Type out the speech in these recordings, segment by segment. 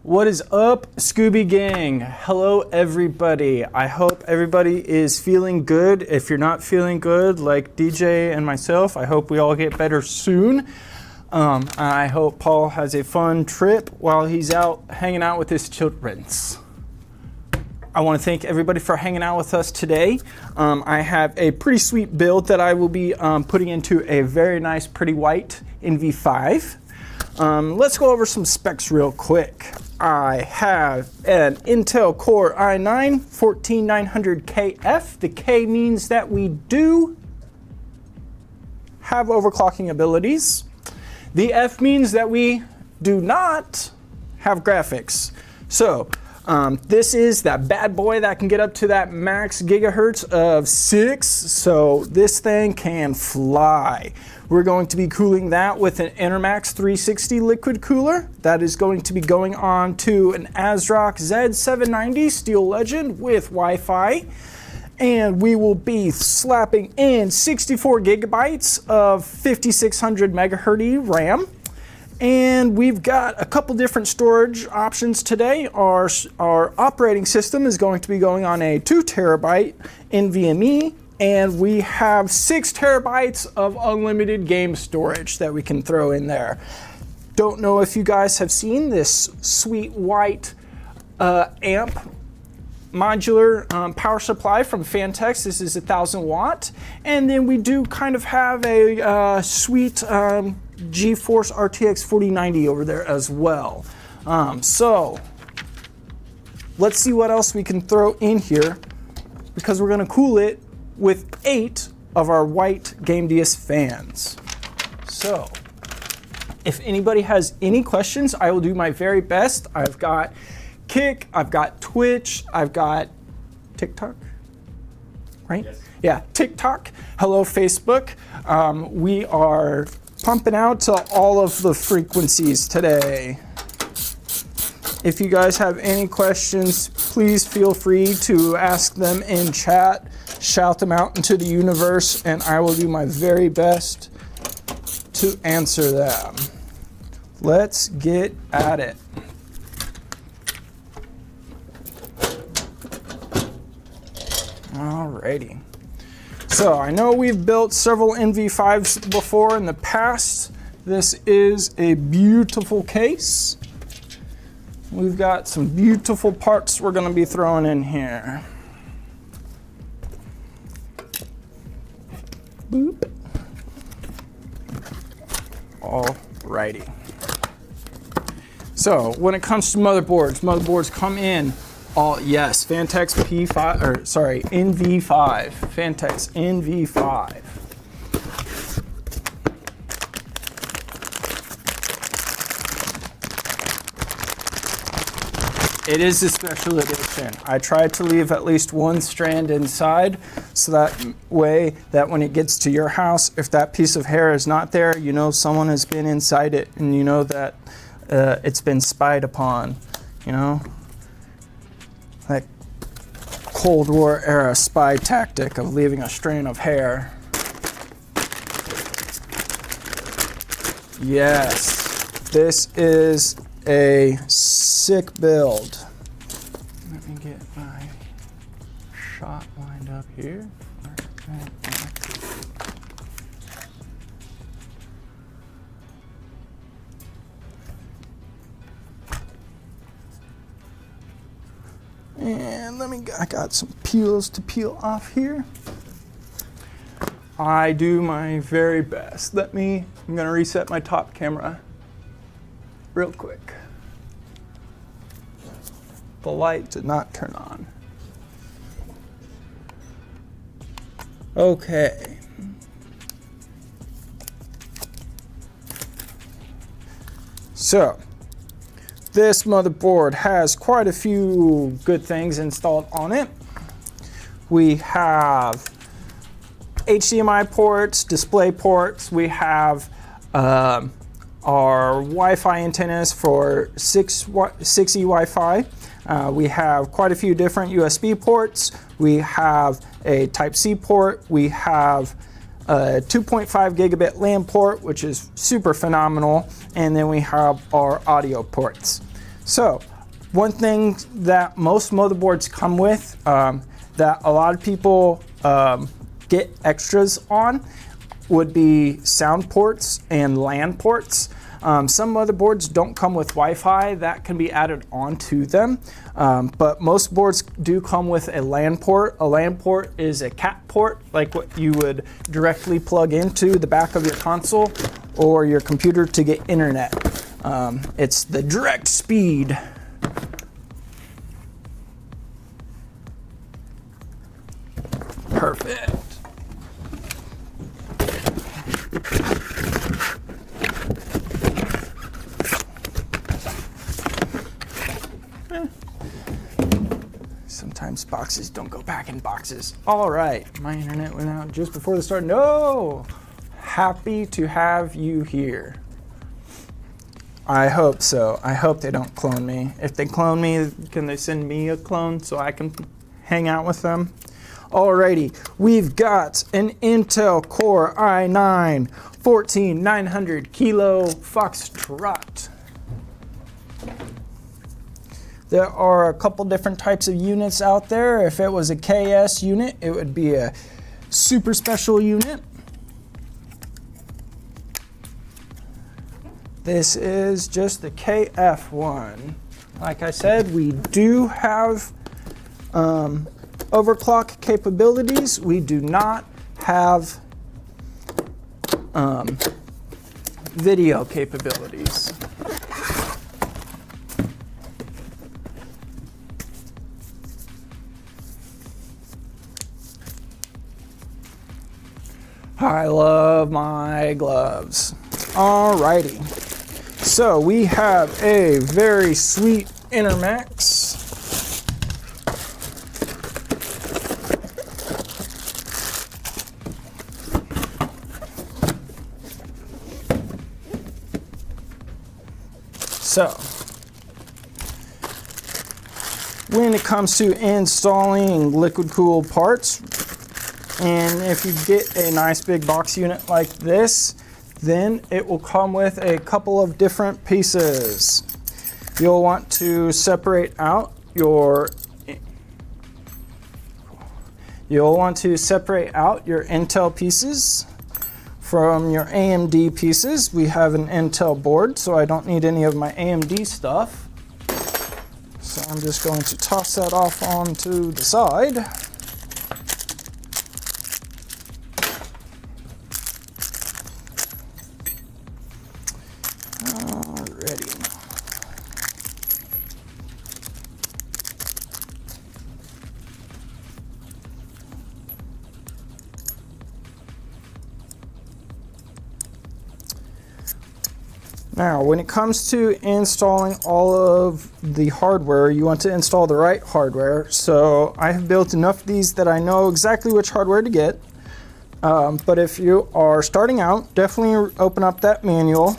What is up, Scooby Gang? Hello, everybody. I hope everybody is feeling good. If you're not feeling good, like DJ and myself, I hope we all get better soon. I hope Paul has a fun trip while he's out hanging out with his childrens. I want to thank everybody for hanging out with us today. I have a pretty sweet build that I will be putting into a very nice, pretty white NV5. Let's go over some specs real quick. I have an Intel Core i9 14900KF. The K means that we do have overclocking abilities. The F means that we do not have graphics. So this is that bad boy that can get up to that max gigahertz of 6. So this thing can fly. We're going to be cooling that with an Intermax 360 liquid cooler. That is going to be going on to an ASRock Z790 Steel Legend with Wi-Fi. And we will be slapping in 64 gigabytes of 5600 megahertz RAM. And we've got a couple different storage options today. Our operating system is going to be going on a 2 terabyte NVMe, and we have 6 terabytes of unlimited game storage that we can throw in there. Don't know if you guys have seen this sweet white amp modular power supply from Fantex. This is 1000 watt. And then we do kind of have a sweet GeForce RTX 4090 over there as well. So let's see what else we can throw in here, because we're going to cool it with 8 of our white GameDS fans. So if anybody has any questions, I will do my very best. I've got Kick, I've got Twitch, I've got TikTok, right? Yes. Yeah, TikTok. Hello, Facebook. We are pumping out to all of the frequencies today. If you guys have any questions, please feel free to ask them in chat. Shout them out into the universe, and I will do my very best to answer them. Let's get at it. Alrighty. So I know we've built several NV5s before in the past. This is a beautiful case. We've got some beautiful parts we're going to be throwing in here. Boop. Alrighty. So when it comes to motherboards come in all, yes, Fantex P5, or sorry, NV5, Fantex NV5. It is a special edition. I tried to leave at least one strand inside, so that way that when it gets to your house, if that piece of hair is not there, you know someone has been inside it, and you know that it's been spied upon, you know? That Cold War era spy tactic of leaving a strand of hair. Yes, this is a sick build. Let me get my shot lined up here. And I got some peels to peel off here. I do my very best. I'm gonna reset my top camera real quick. The light did not turn on. Okay. So, this motherboard has quite a few good things installed on it. We have HDMI ports, display ports. We have our Wi-Fi antennas for 6E Wi-Fi. We have quite a few different USB ports. We have a Type-C port. We have a 2.5 gigabit LAN port, which is super phenomenal. And then we have our audio ports. So One thing that most motherboards come with that a lot of people get extras on would be sound ports and LAN ports. Some motherboards don't come with Wi-Fi. That can be added onto them, but most boards do come with a LAN port. A LAN port is a cat port, like what you would directly plug into the back of your console or your computer to get internet. It's the direct speed. Perfect. Sometimes boxes don't go back in boxes. All right, my internet went out just before the start. No! Happy to have you here. I hope so. I hope they don't clone me. If they clone me, can they send me a clone so I can hang out with them? Alrighty, we've got an Intel Core i9 14900 Kilo Foxtrot. There are a couple different types of units out there. If it was a KS unit, it would be a super special unit. This is just the KF one. Like I said, we do have overclock capabilities. We do not have video capabilities. I love my gloves. Alrighty. So we have a very sweet Intermax. So, when it comes to installing liquid cooled parts, and if you get a nice big box unit like this, then it will come with a couple of different pieces. You'll want to separate out your Intel pieces from your AMD pieces. We have an Intel board, so I don't need any of my AMD stuff. So I'm just going to toss that off onto the side. Now, when it comes to installing all of the hardware, you want to install the right hardware. So I have built enough of these that I know exactly which hardware to get. But if you are starting out, definitely open up that manual.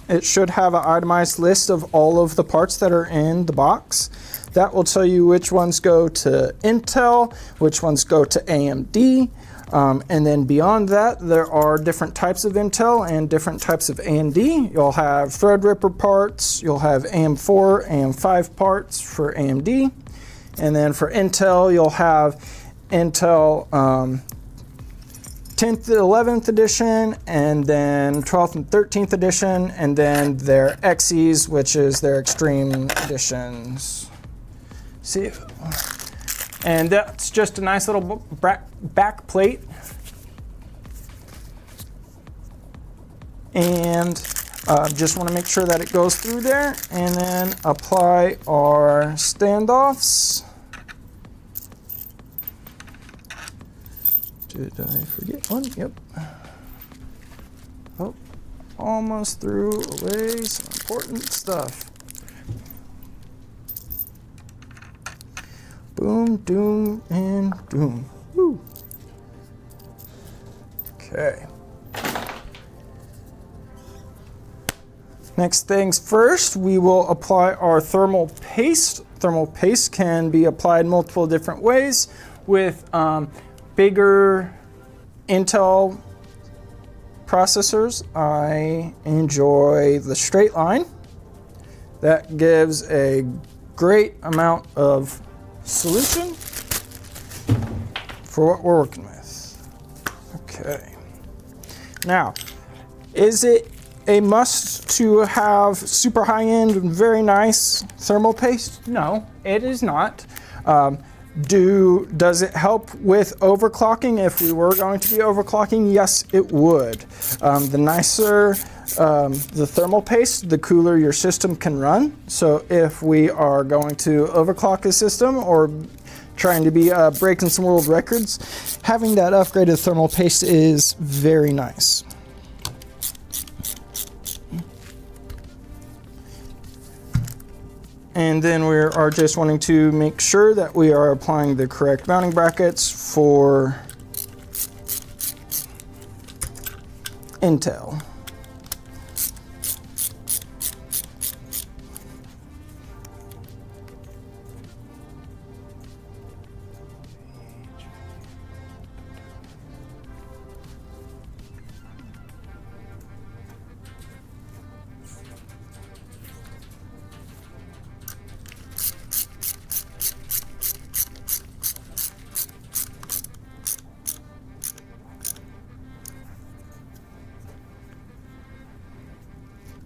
It should have an itemized list of all of the parts that are in the box. That will tell you which ones go to Intel, which ones go to AMD. And then beyond that, there are different types of Intel and different types of AMD. You'll have Threadripper parts, you'll have AM4, AM5 parts for AMD. And then for Intel, you'll have Intel 10th, 11th edition, and then 12th and 13th edition, and then their XEs, which is their extreme editions. See, and that's just a nice little back plate. And just want to make sure that it goes through there, and then apply our standoffs. Did I forget one? Yep. Oh, almost threw away some important stuff. Boom, doom, and doom. Woo. Okay. Next things first, we will apply our thermal paste. Thermal paste can be applied multiple different ways. With bigger Intel processors, I enjoy the straight line. That gives a great amount of solution for what we're working with. Okay. Now, is it a must to have super high-end and very nice thermal paste? No, it is not. Does it help with overclocking? If we were going to be overclocking, yes, it would. The nicer the thermal paste, the cooler your system can run. So if we are going to overclock a system or trying to be breaking some world records, having that upgraded thermal paste is very nice. And then we are just wanting to make sure that we are applying the correct mounting brackets for Intel.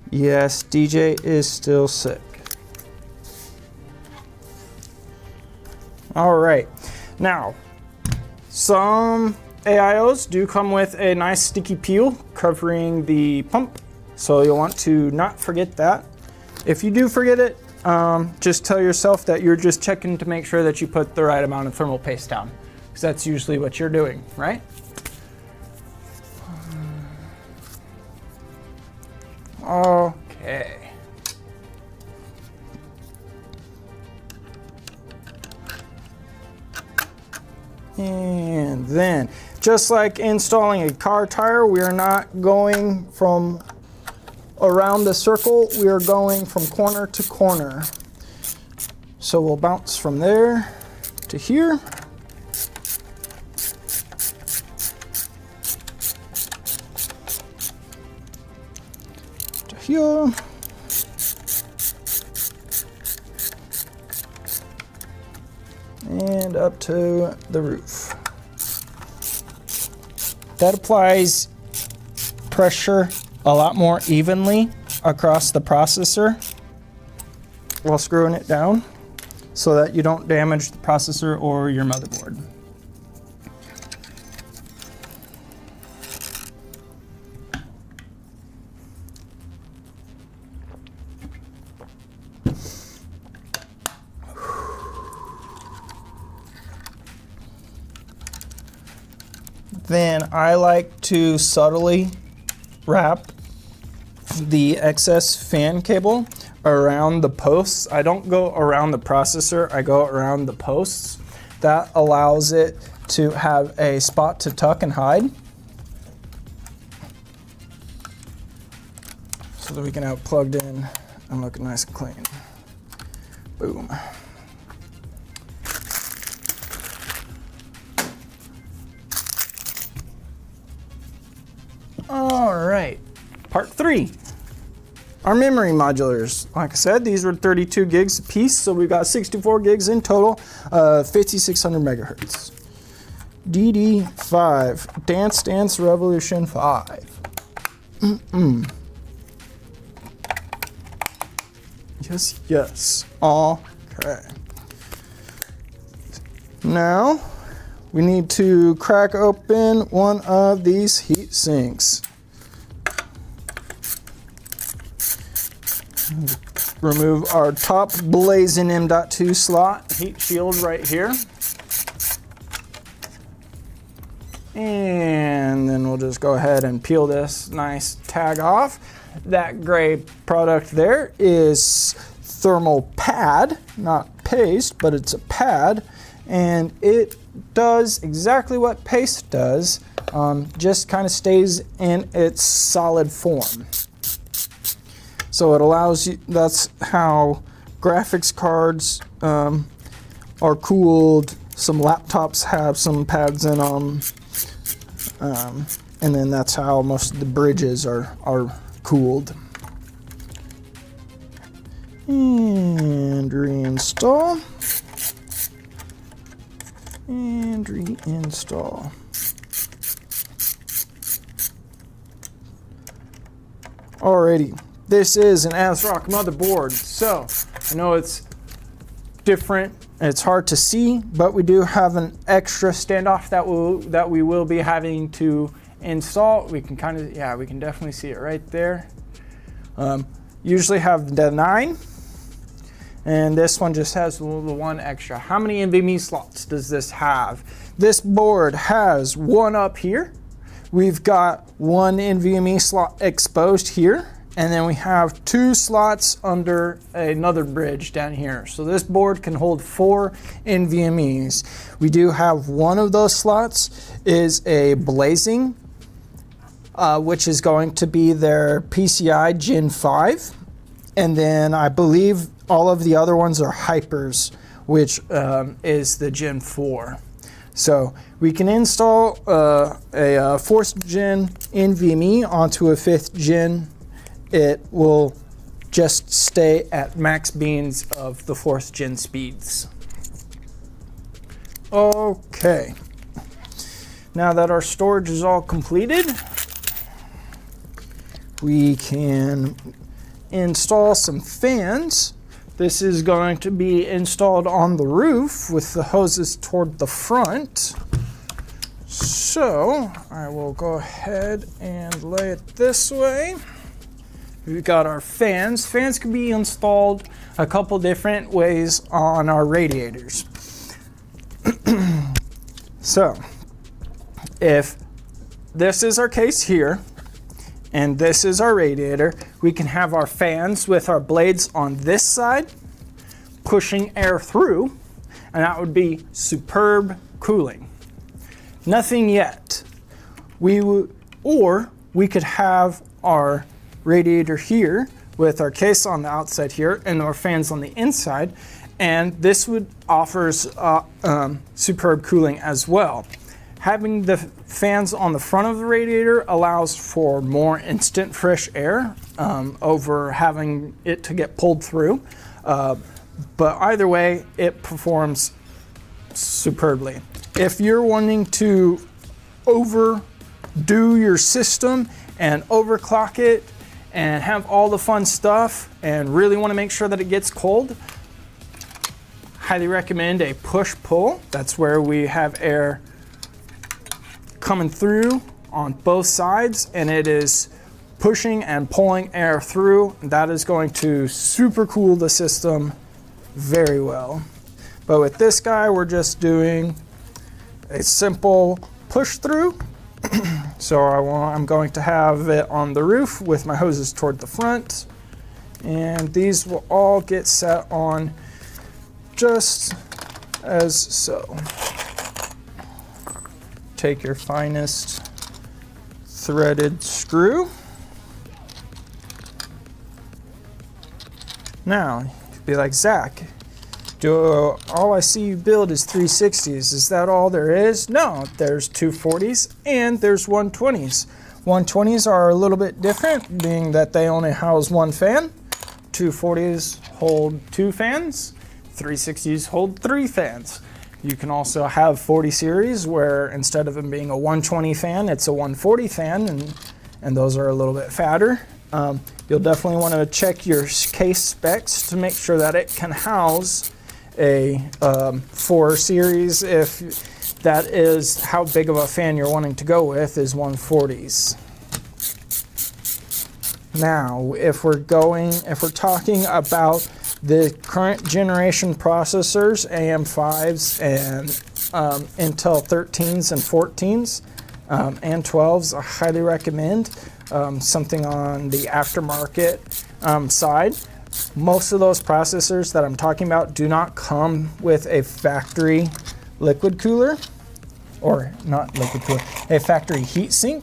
Yes, DJ is still sick. All right, now some AIOs do come with a nice sticky peel covering the pump, so you'll want to not forget that. If you do forget it, just tell yourself that you're just checking to make sure that you put the right amount of thermal paste down, because that's usually what you're doing, right? Okay. And then, just like installing a car tire, we are not going from around the circle, we are going from corner to corner. So we'll bounce from there to here. Here. And up to the roof. That applies pressure a lot more evenly across the processor while screwing it down so that you don't damage the processor or your motherboard. Then I like to subtly wrap the excess fan cable around the posts. I don't go around the processor, I go around the posts. That allows it to have a spot to tuck and hide, so that we can have it plugged in and look nice and clean. Boom. All right, part 3, our memory modulars. Like I said, these were 32 gigs a piece, so we've got 64 gigs in total, 5600 megahertz. DD5, Dance Dance Revolution 5. Yes, yes, okay. Now, we need to crack open one of these heat sinks. Remove our top blazing M.2 slot heat shield right here. And then we'll just go ahead and peel this nice tag off. That gray product there is thermal pad, not paste, but it's a pad. And it does exactly what paste does, just kind of stays in its solid form. So it allows you, that's how graphics cards are cooled. Some laptops have some pads in them. And then that's how most of the bridges are cooled. And reinstall. And reinstall. Alrighty, this is an ASRock motherboard, so I know it's different, it's hard to see, but we do have an extra standoff that we will be having to install. We can kind of, yeah, we can definitely see it right there. Usually have the 9, and this one just has the one extra. How many NVMe slots does this have? This board has one up here. We've got one NVMe slot exposed here, and then we have 2 slots under another bridge down here. So this board can hold 4 NVMe's. We do have one of those slots is a blazing, which is going to be their PCI Gen 5. And then I believe all of the other ones are hypers, which is the Gen 4. So we can install a 4th gen NVMe onto a 5th gen. It will just stay at max beans of the 4th gen speeds. Okay. Now that our storage is all completed, we can install some fans. This is going to be installed on the roof with the hoses toward the front. So I will go ahead and lay it this way. We've got our fans. Fans can be installed a couple different ways on our radiators. So if this is our case here, and this is our radiator, we can have our fans with our blades on this side, pushing air through, and that would be superb cooling. Nothing yet. Or we could have our radiator here with our case on the outside here and our fans on the inside, and this would offers superb cooling as well. Having the fans on the front of the radiator allows for more instant fresh air over having it to get pulled through. But either way, it performs superbly. If you're wanting to overdo your system and overclock it and have all the fun stuff and really want to make sure that it gets cold, highly recommend a push-pull. That's where we have air coming through on both sides, and it is pushing and pulling air through. That is going to super cool the system very well. But with this guy, we're just doing a simple push through. So I'm going to have it on the roof with my hoses toward the front, and these will all get set on just as so. Take your finest threaded screw. Now, you'd be like, Zach, all I see you build is 360s. Is that all there is? No, there's 240s and there's 120s. 120s are a little bit different, being that they only house one fan. 240s hold 2 fans. 360s hold 3 fans. You can also have 40 series where instead of it being a 120 fan, it's a 140 fan, and those are a little bit fatter. You'll definitely want to check your case specs to make sure that it can house a 4 series if that is how big of a fan you're wanting to go with, is 140s. Now, if we're talking about the current generation processors, AM5s and Intel 13s and 14s and 12s, I highly recommend something on the aftermarket side. Most of those processors that I'm talking about do not come with a factory liquid cooler, or not liquid cooler, a factory heatsink.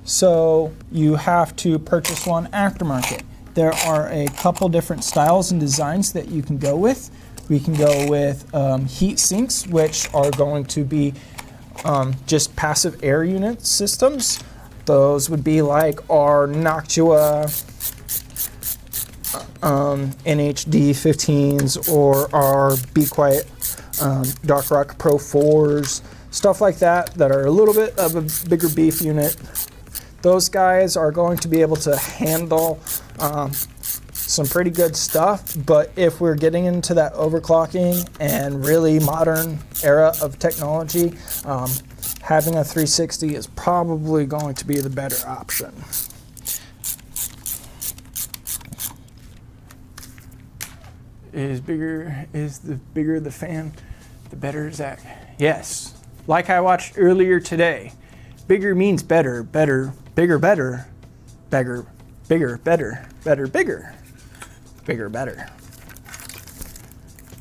So you have to purchase one aftermarket. There are a couple different styles and designs that you can go with. We can go with heat sinks, which are going to be just passive air unit systems. Those would be like our Noctua NHD 15s or our Be Quiet Dark Rock Pro 4s, stuff like that are a little bit of a bigger beef unit. Those guys are going to be able to handle some pretty good stuff, but if we're getting into that overclocking and really modern era of technology, having a 360 is probably going to be the better option. Is the bigger the fan, the better is that? Yes. Like I watched earlier today, bigger means better, better, bigger, better, bigger, bigger, better, better, bigger, bigger, better.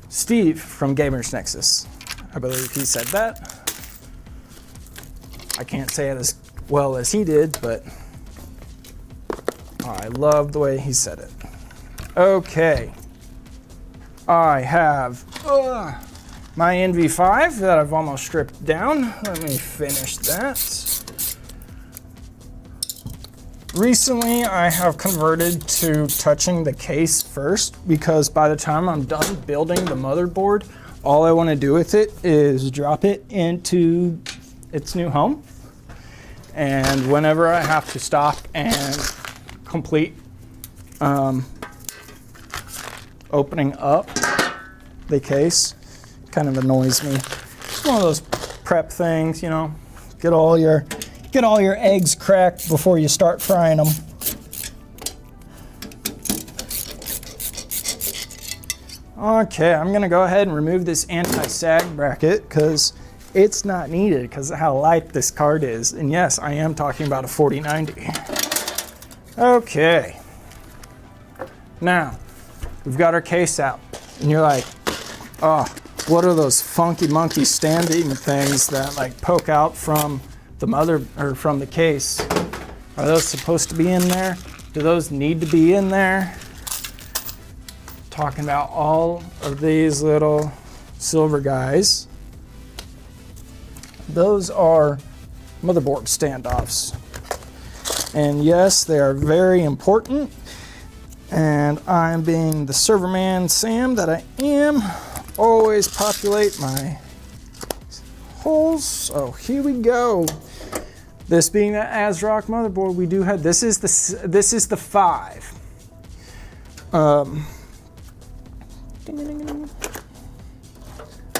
Steve from Gamers Nexus, I believe he said that. I can't say it as well as he did, but I love the way he said it. Okay. I have my NV5 that I've almost stripped down. Let me finish that. Recently, I have converted to touching the case first because by the time I'm done building the motherboard, all I want to do with it is drop it into its new home. And whenever I have to stop and complete opening up the case, kind of annoys me. It's one of those prep things, you know, get all your eggs cracked before you start frying them. Okay, I'm gonna go ahead and remove this anti-sag bracket because it's not needed because of how light this card is. And yes, I am talking about a 4090. Okay. Now, we've got our case out, and you're like, oh, what are those funky monkey standing things that like poke out from the mother or from the case? Are those supposed to be in there? Do those need to be in there? Talking about all of these little silver guys. Those are motherboard standoffs. And yes, they are very important. And I'm being the server man Sam that I am, always populate my holes. So here we go. This being the ASRock motherboard, we do have this is the 5.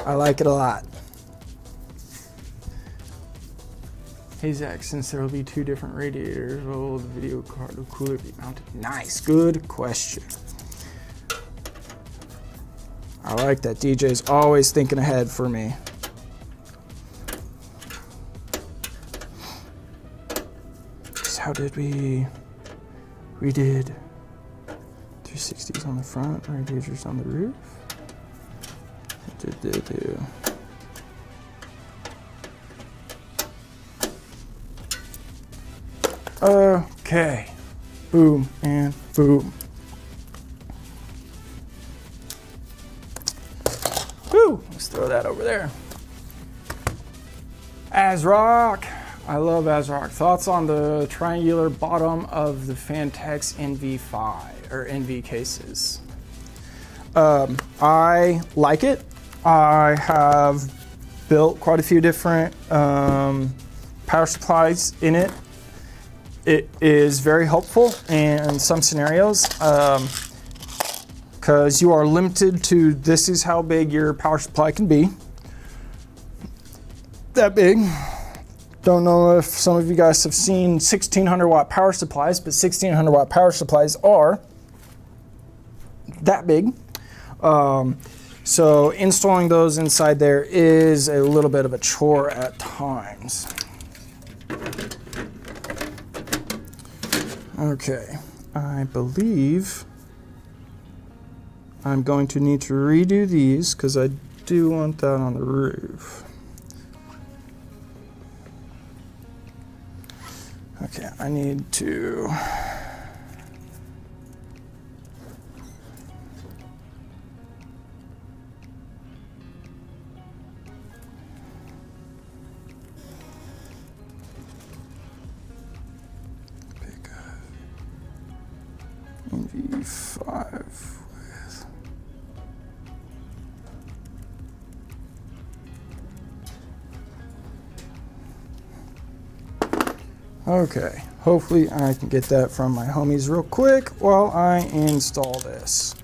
I like it a lot. Hey Zach, since there will be 2 different radiators, will the video card or cooler be mounted? Nice, good question. I like that. DJ's always thinking ahead for me. So how did we did 360s on the front, radiators on the roof. Okay, boom and boom. Woo, let's throw that over there. ASRock, I love ASRock. Thoughts on the triangular bottom of the Fantex NV5 or NV cases? I like it. I have built quite a few different power supplies in it. It is very helpful in some scenarios because you are limited to this is how big your power supply can be. That big. Don't know if some of you guys have seen 1600 watt power supplies, but 1600 watt power supplies are that big. So installing those inside there is a little bit of a chore at times. Okay, I believe I'm going to need to redo these because I do want that on the roof. Okay, I need to NV5 with. Okay, hopefully I can get that from my homies real quick while I install this.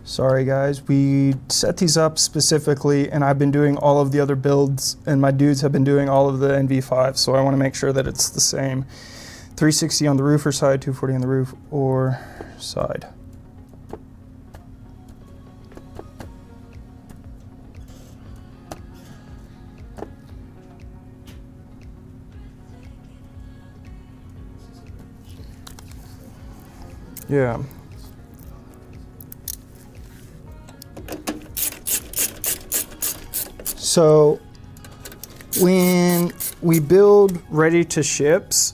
Sorry guys, we set these up specifically and I've been doing all of the other builds and my dudes have been doing all of the NV5, so I want to make sure that it's the same. 360 on the roof or side, 240 on the roof or side. Yeah. So when we build ready to ships,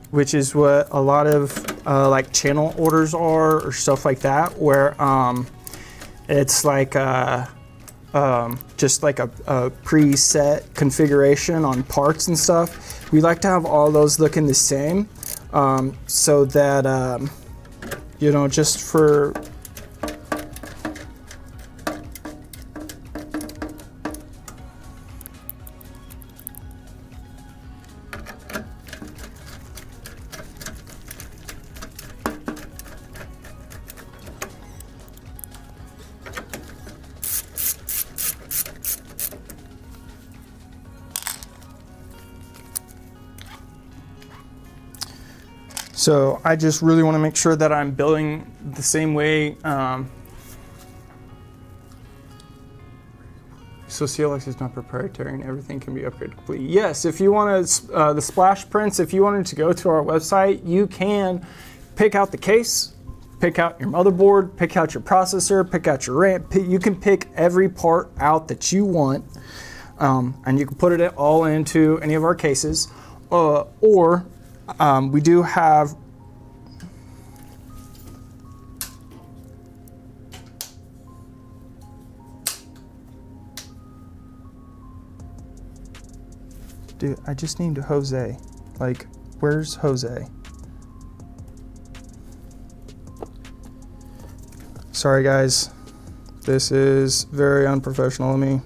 which is what a lot of like channel orders are or stuff like that, where it's like just like a preset configuration on parts and stuff. We like to have all those looking the same, so that you know, just for So I just really want to make sure that I'm building the same way. So CLX is not proprietary and everything can be upgraded completely. Yes, if you want to, the splash prints, if you wanted to go to our website, you can pick out the case, pick out your motherboard, pick out your processor, pick out your RAM. You can pick every part out that you want, and you can put it all into any of our cases, or we do have dude, I just named Jose. Like, where's Jose? Sorry guys, this is very unprofessional of me.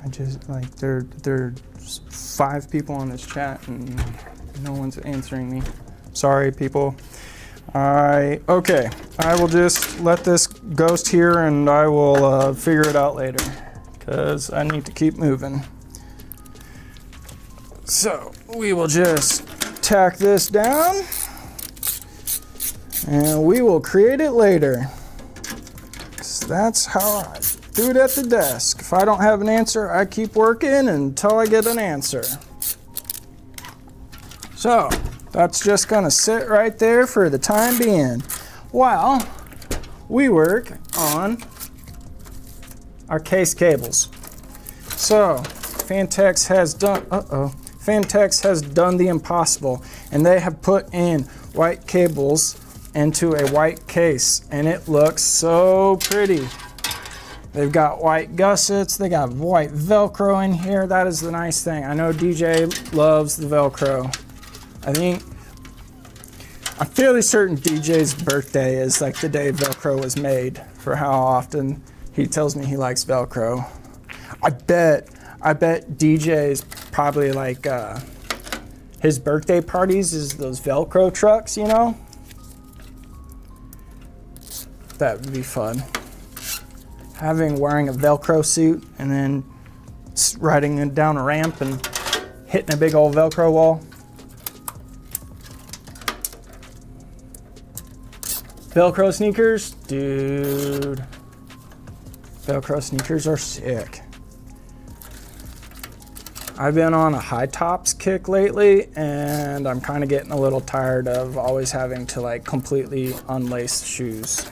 Just like there's 5 people on this chat and no one's answering me. Sorry people. Okay, I will just let this ghost here and I will figure it out later because I need to keep moving. So we will just tack this down and we will create it later. So that's how I do it at the desk. If I don't have an answer, I keep working until I get an answer. So that's just gonna sit right there for the time being while we work on our case cables. So Fantex has done the impossible, and they have put in white cables into a white case, and it looks so pretty. They've got white gussets, they got white Velcro in here. That is the nice thing. I know DJ loves the Velcro. I'm fairly certain DJ's birthday is like the day Velcro was made, for how often he tells me he likes Velcro. I bet DJ's probably like, his birthday parties is those Velcro trucks, you know? that would be fun. Wearing a Velcro suit and then riding it down a ramp and hitting a big old Velcro wall. Velcro sneakers, dude. Velcro sneakers are sick. I've been on a high tops kick lately, and I'm kind of getting a little tired of always having to like completely unlace shoes.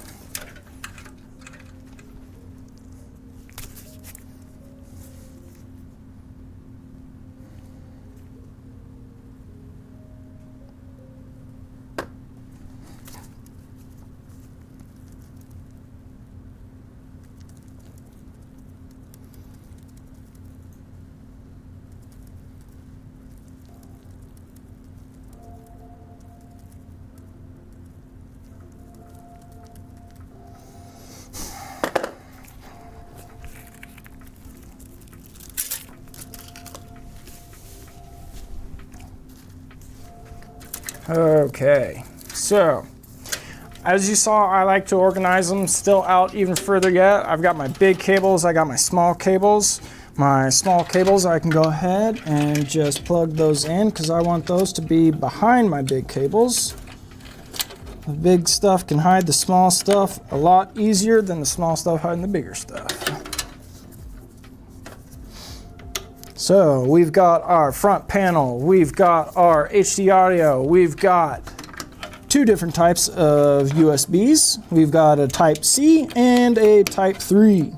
Okay, so as you saw, I like to organize them still out even further yet. I've got my big cables, I got my small cables. My small cables, I can go ahead and just plug those in because I want those to be behind my big cables. The big stuff can hide the small stuff a lot easier than the small stuff hiding the bigger stuff. So we've got our front panel, we've got our HD audio, we've got two different types of USBs. We've got a Type C and a Type 3.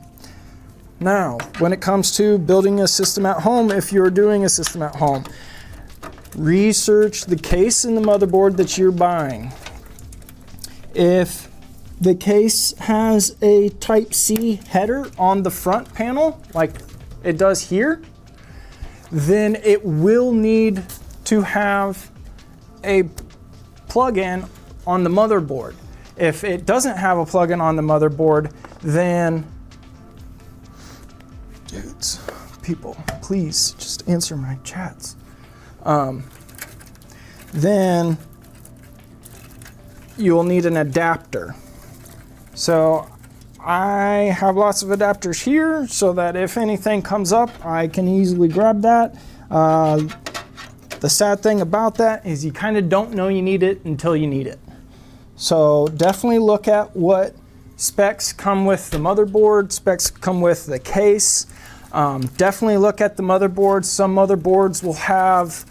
Now, when it comes to building a system at home, if you're doing a system at home, research the case and the motherboard that you're buying. If the case has a Type C header on the front panel, like it does here, then it will need to have a plug-in on the motherboard. If it doesn't have a plug-in on the motherboard, then, dudes, people, please just answer my chats. Then you will need an adapter. So I have lots of adapters here so that if anything comes up, I can easily grab that. The sad thing about that is you kind of don't know you need it until you need it. So definitely look at what specs come with the motherboard, specs come with the case. Definitely look at the motherboard. Some motherboards will have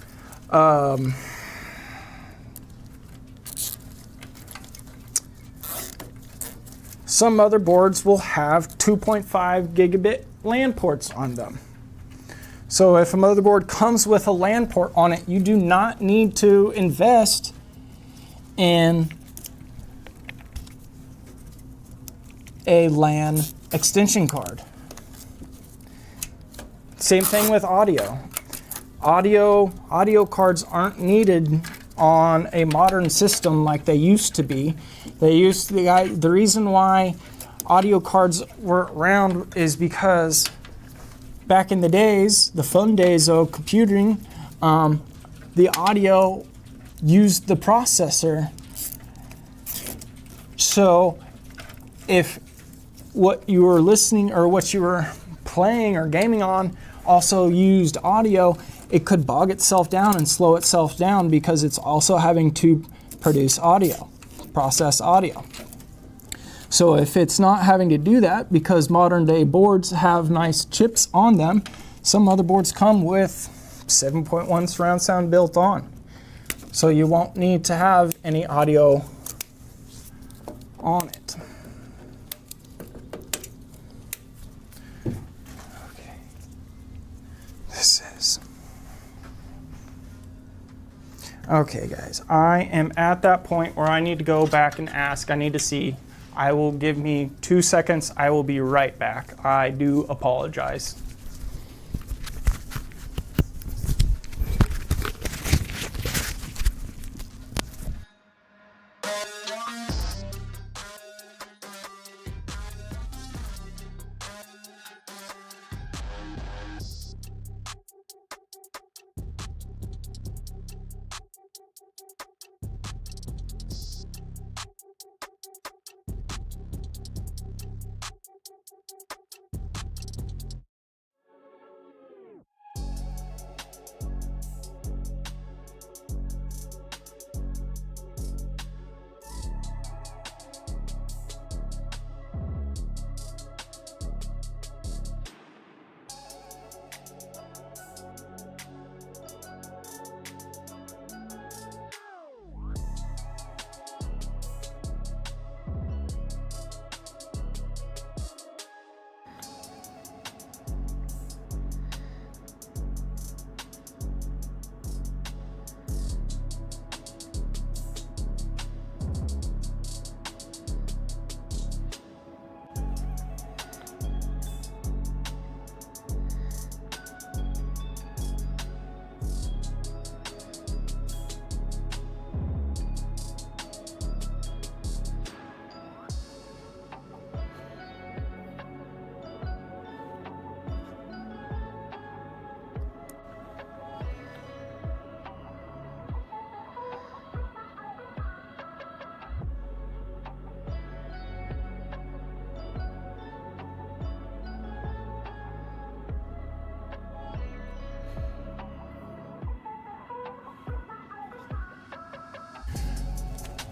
Some motherboards will have 2.5 gigabit LAN ports on them. So if a motherboard comes with a LAN port on it, you do not need to invest in a LAN extension card. Same thing with audio. Audio cards aren't needed on a modern system like they used to be. The reason why audio cards were around is because back in the days, the fun days of computing, the audio used the processor. So if what you were listening or what you were playing or gaming on also used audio, it could bog itself down and slow itself down because it's also having to produce audio, process audio. So if it's not having to do that, because modern day boards have nice chips on them, some motherboards come with 7.1 surround sound built on. So you won't need to have any audio on it. Okay. This is... Okay guys, I am at that point where I need to go back and ask. I need to see. I will give me 2 seconds. I will be right back. I do apologize.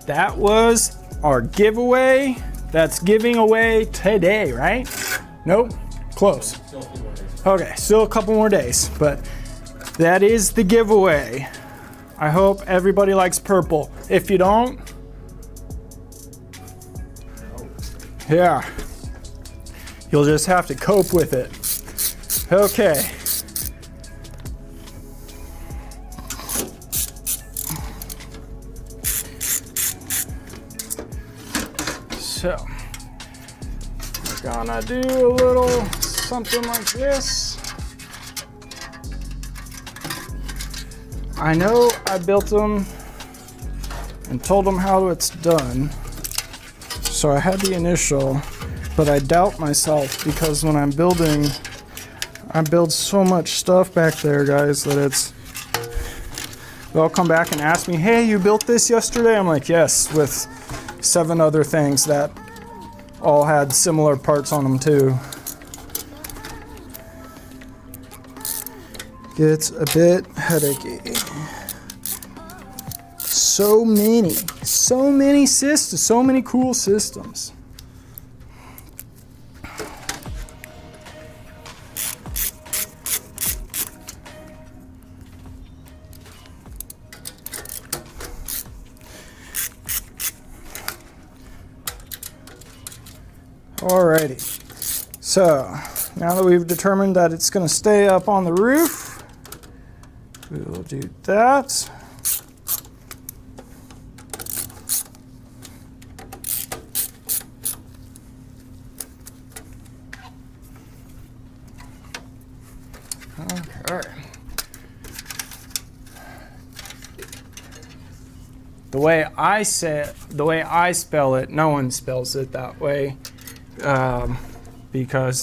that was our giveaway. That's giving away today, right? Nope, close. Okay, still a couple more days, but that is the giveaway. I hope everybody likes purple. If you don't, yeah, you'll just have to cope with it. Okay. So, we're gonna do a little something like this. I know I built them and told them how it's done, so I had the initial, but I doubt myself because when I'm building, I build so much stuff back there, guys, that they'll come back and ask me, hey, you built this yesterday? I'm like, yes, with 7 other things that all had similar parts on them too. Gets a bit headachy. So many systems, so many cool systems. Alrighty, so now that we've determined that it's going to stay up on the roof, we will do that. Okay. The way I spell it, no one spells it that way. Because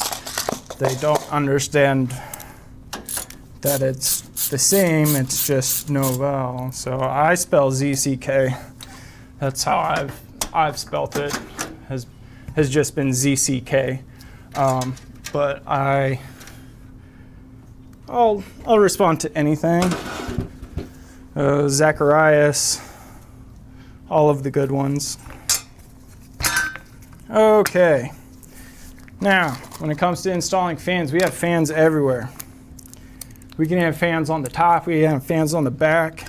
they don't understand that it's the same, it's just no vowel. So I spell ZCK. That's how I've spelt it, has just been ZCK. But I'll respond to anything. Zacharias, all of the good ones. Okay. Now, when it comes to installing fans, we have fans everywhere. We can have fans on the top, we have fans on the back.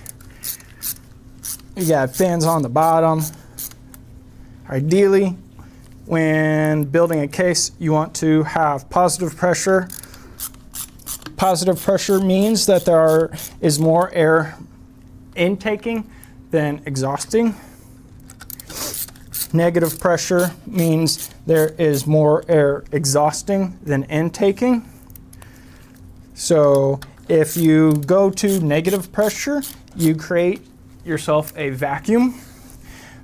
You got fans on the bottom. Ideally, when building a case, you want to have positive pressure. Positive pressure means that there is more air intaking than exhausting. Negative pressure means there is more air exhausting than intaking. So if you go to negative pressure, you create yourself a vacuum.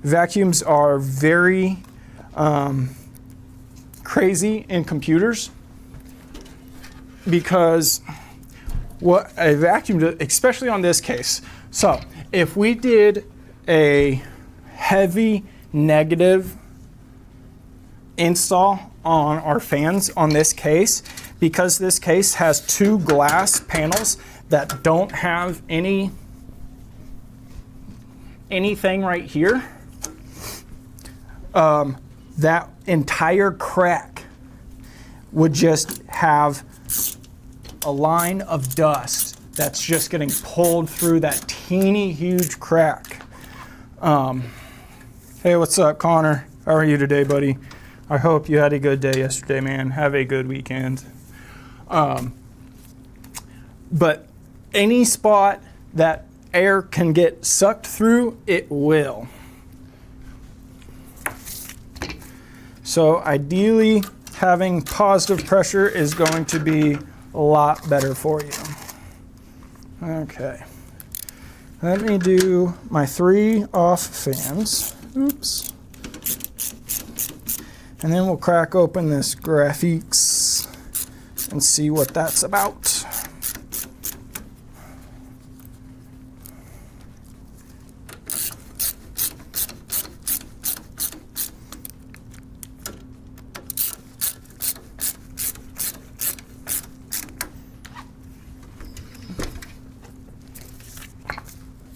Vacuums are very crazy in computers because what a vacuum does, especially on this case. So if we did a heavy negative install on our fans on this case, because this case has 2 glass panels that don't have anything right here, that entire crack would just have a line of dust that's just getting pulled through that teeny huge crack. Hey, what's up, Connor? How are you today, buddy? I hope you had a good day yesterday, man. Have a good weekend. But any spot that air can get sucked through, it will. So ideally, having positive pressure is going to be a lot better for you. Okay. Let me do my 3 off fans. Oops. And then we'll crack open this graphics and see what that's about.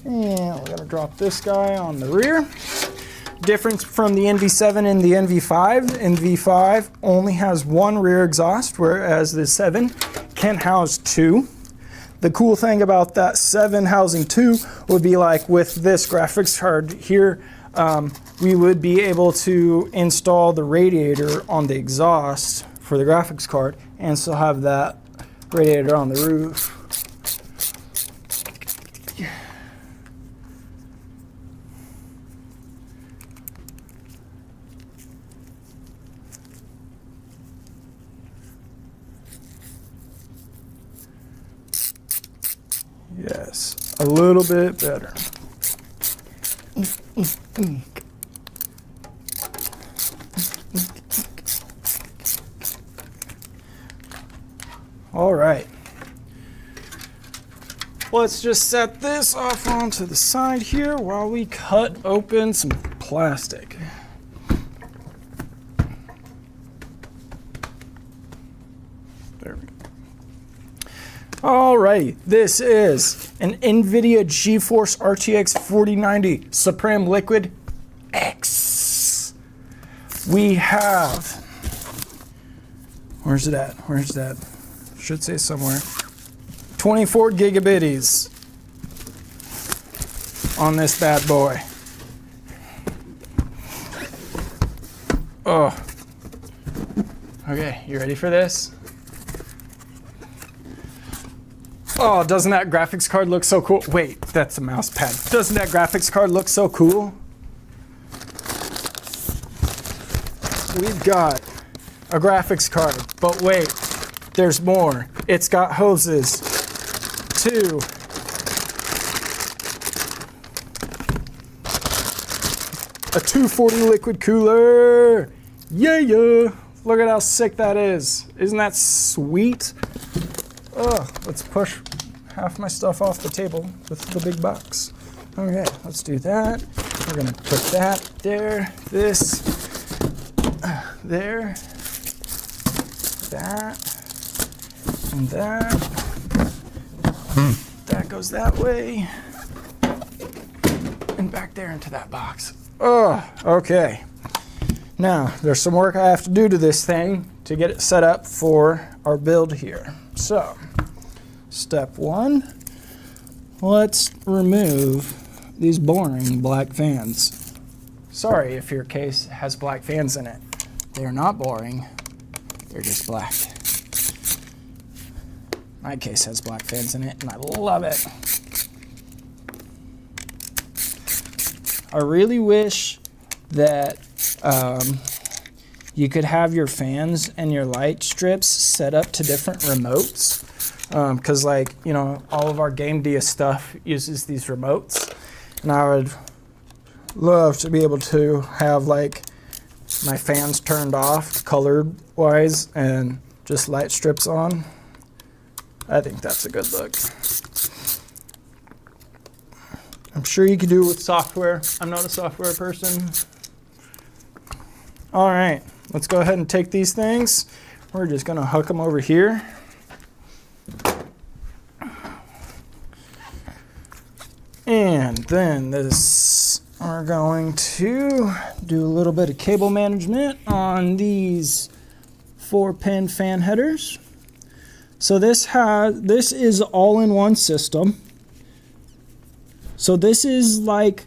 And we're going to drop this guy on the rear. Difference from the NV7 and the NV5. NV5 only has one rear exhaust, whereas the 7 can house 2. The cool thing about that 7 housing 2 would be like with this graphics card here, we would be able to install the radiator on the exhaust for the graphics card and still have that radiator on the roof. Yes, a little bit better. All right. Let's just set this off onto the side here while we cut open some plastic. There we go. All right, this is an NVIDIA GeForce RTX 4090 Supreme Liquid X. We have, where's it at? Where's that? Should say somewhere. 24 gigabits on this bad boy. Oh. Okay, you ready for this? Oh, doesn't that graphics card look so cool? Wait, that's a mouse pad. Doesn't that graphics card look so cool? We've got a graphics card, but wait, there's more. It's got hoses, too. A 240 liquid cooler. Yeah, yeah. Look at how sick that is. Isn't that sweet? Oh, let's push half my stuff off the table with the big box. Okay, let's do that. We're gonna put that there, this, there, that, and that. That goes that way, and back there into that box. Oh, okay. Now, there's some work I have to do to this thing to get it set up for our build here. So, step 1, let's remove these boring black fans. Sorry if your case has black fans in it. They're not boring, they're just black. My case has black fans in it, and I love it. I really wish that you could have your fans and your light strips set up to different remotes. Because like, you know, all of our game dia stuff uses these remotes. And I would love to be able to have like my fans turned off colored wise and just light strips on. I think that's a good look. I'm sure you could do it with software. I'm not a software person. All right, let's go ahead and take these things. We're just gonna hook them over here. And then this, we're going to do a little bit of cable management on these 4-pin fan headers. So this is all-in-one system. So this is like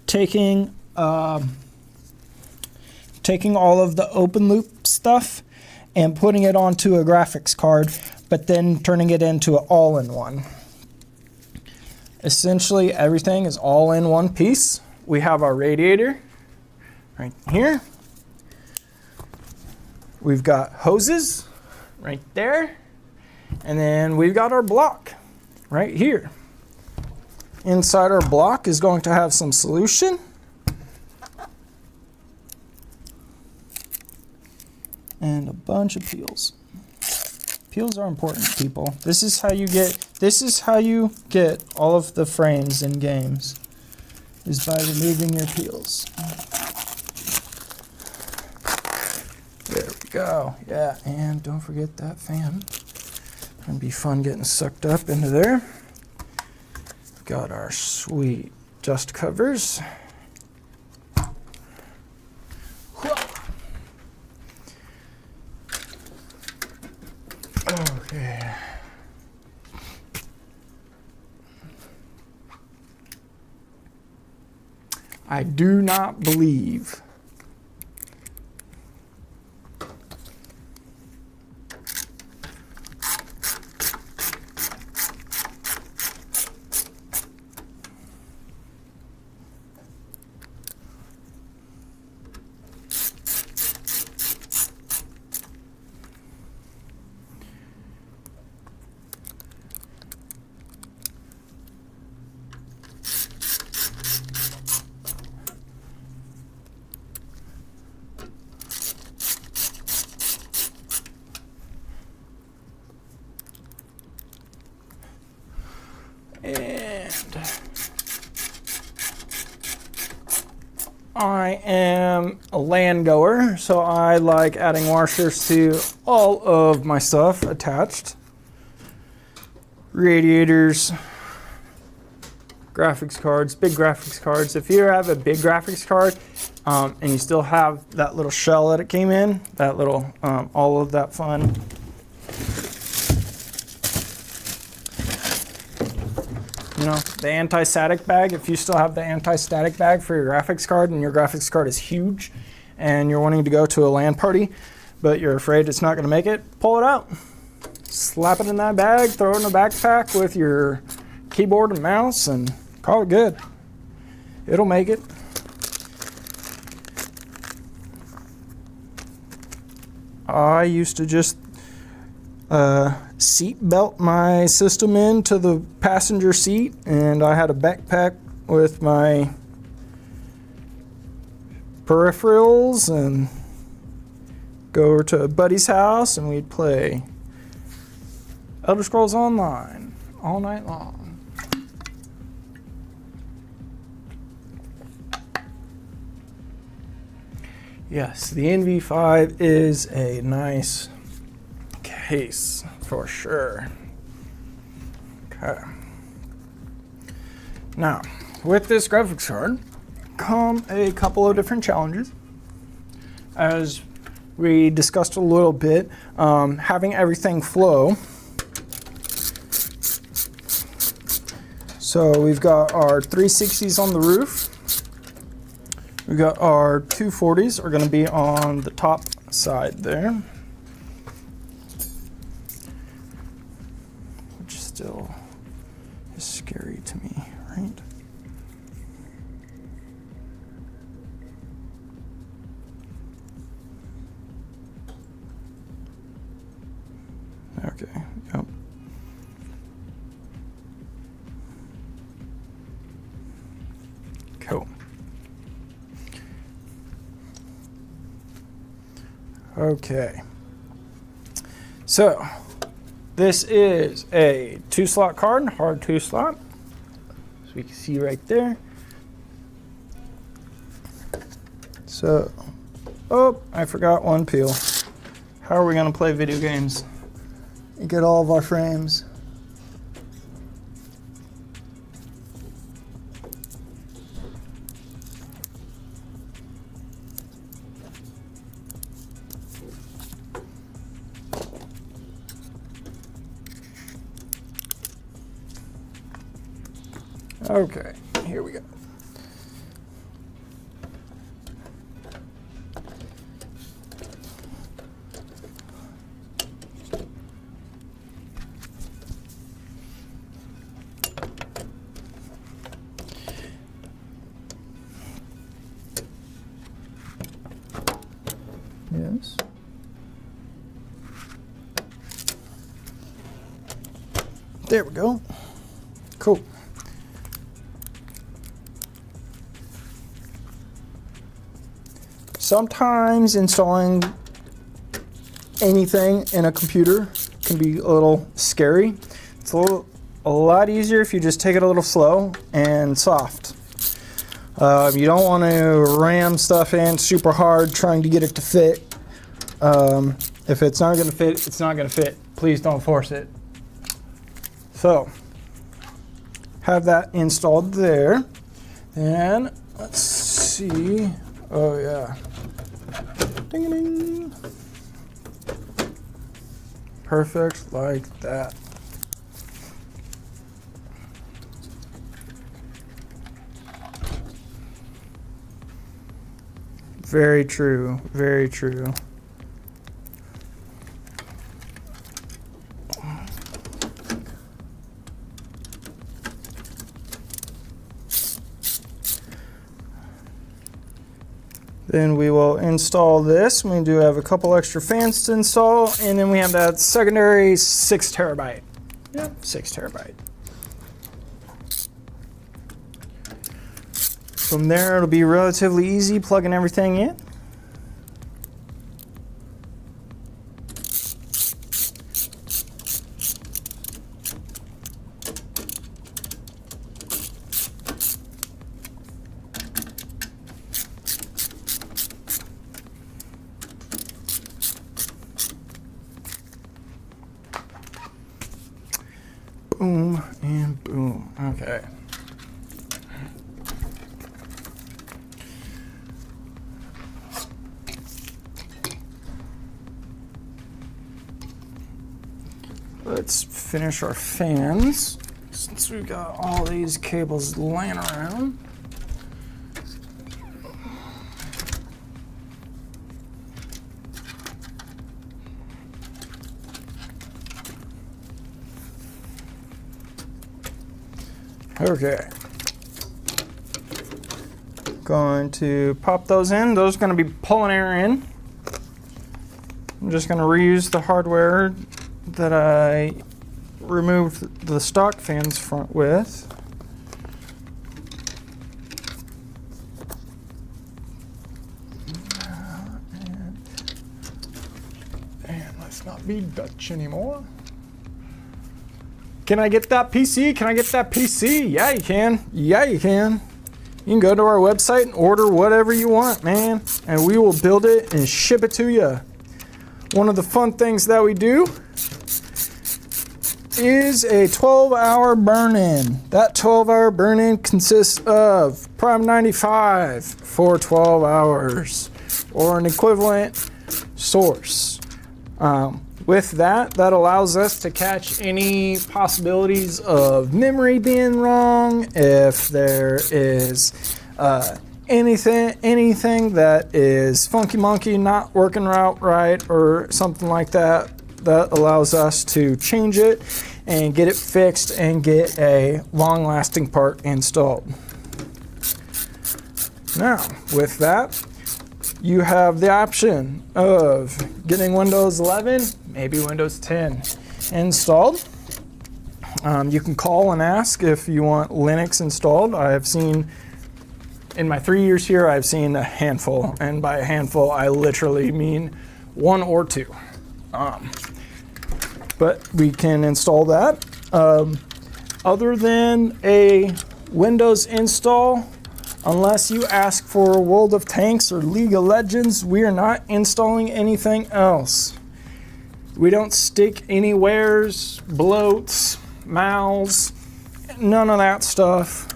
taking all of the open loop stuff and putting it onto a graphics card, but then turning it into an all-in-one. Essentially, everything is all in one piece. We have our radiator right here. We've got hoses right there. And then we've got our block right here. Inside our block is going to have some solution. And a bunch of peels. Peels are important, people. This is how you get all of the frames in games, is by removing your peels. There we go. Yeah, and don't forget that fan. It'll be fun getting sucked up into there. Got our sweet dust covers. Okay. I do not believe I am a land goer, so I like adding washers to all of my stuff attached. Radiators, graphics cards, big graphics cards. If you have a big graphics card and you still have that little shell that it came in, that little, all of that fun. You know, the anti-static bag, if you still have the anti-static bag for your graphics card and your graphics card is huge and you're wanting to go to a LAN party, but you're afraid it's not going to make it, pull it out. Slap it in that bag, throw it in a backpack with your keyboard and mouse and call it good. It'll make it. I used to just seat belt my system into the passenger seat, and I had a backpack with my peripherals and go over to a buddy's house and we'd play Elder Scrolls Online all night long. Yes, the NV5 is a nice case for sure. Okay. Now, with this graphics card come a couple of different challenges. As we discussed a little bit, having everything flow. So we've got our 360s on the roof. We've got our 240s are going to be on the top side there. Which still is scary to me, right? Okay, yep. Cool. Okay. So, this is a 2-slot card, hard 2-slot. So we can see right there. So, oh, I forgot one peel. How are we going to play video games and get all of our frames? Okay, here we go. Yes. There we go. Cool. Sometimes installing anything in a computer can be a little scary. It's a lot easier if you just take it a little slow and soft. You don't want to ram stuff in super hard trying to get it to fit. If it's not going to fit, it's not going to fit. Please don't force it. So, have that installed there. And let's see. Oh yeah. Ding-a-ding. Perfect, like that. Very true, very true. Then we will install this. We do have a couple extra fans to install, and then we have that secondary 6 terabyte. Yep, 6 terabyte. From there, it'll be relatively easy plugging everything in. Boom and boom. Okay. Let's finish our fans since we've got all these cables laying around. Okay. Going to pop those in. Those are going to be pulling air in. I'm just going to reuse the hardware that I removed the stock fans front with. And let's not be Dutch anymore. Can I get that PC? Can I get that PC? Yeah, you can. Yeah, you can. You can go to our website and order whatever you want, man. And we will build it and ship it to you. One of the fun things that we do is a 12-hour burn-in. That 12-hour burn-in consists of Prime 95 for 12 hours or an equivalent source. With that allows us to catch any possibilities of memory being wrong, if there is anything that is funky monkey not working out right or something like that. That allows us to change it and get it fixed and get a long-lasting part installed. Now, with that, you have the option of getting Windows 11, maybe Windows 10 installed. You can call and ask if you want Linux installed. I have seen, in my 3 years here, I've seen a handful. And by a handful, I literally mean 1 or 2. But we can install that. Other than a Windows install, unless you ask for World of Tanks or League of Legends, we are not installing anything else. We don't stick any wares, bloats, mals, none of that stuff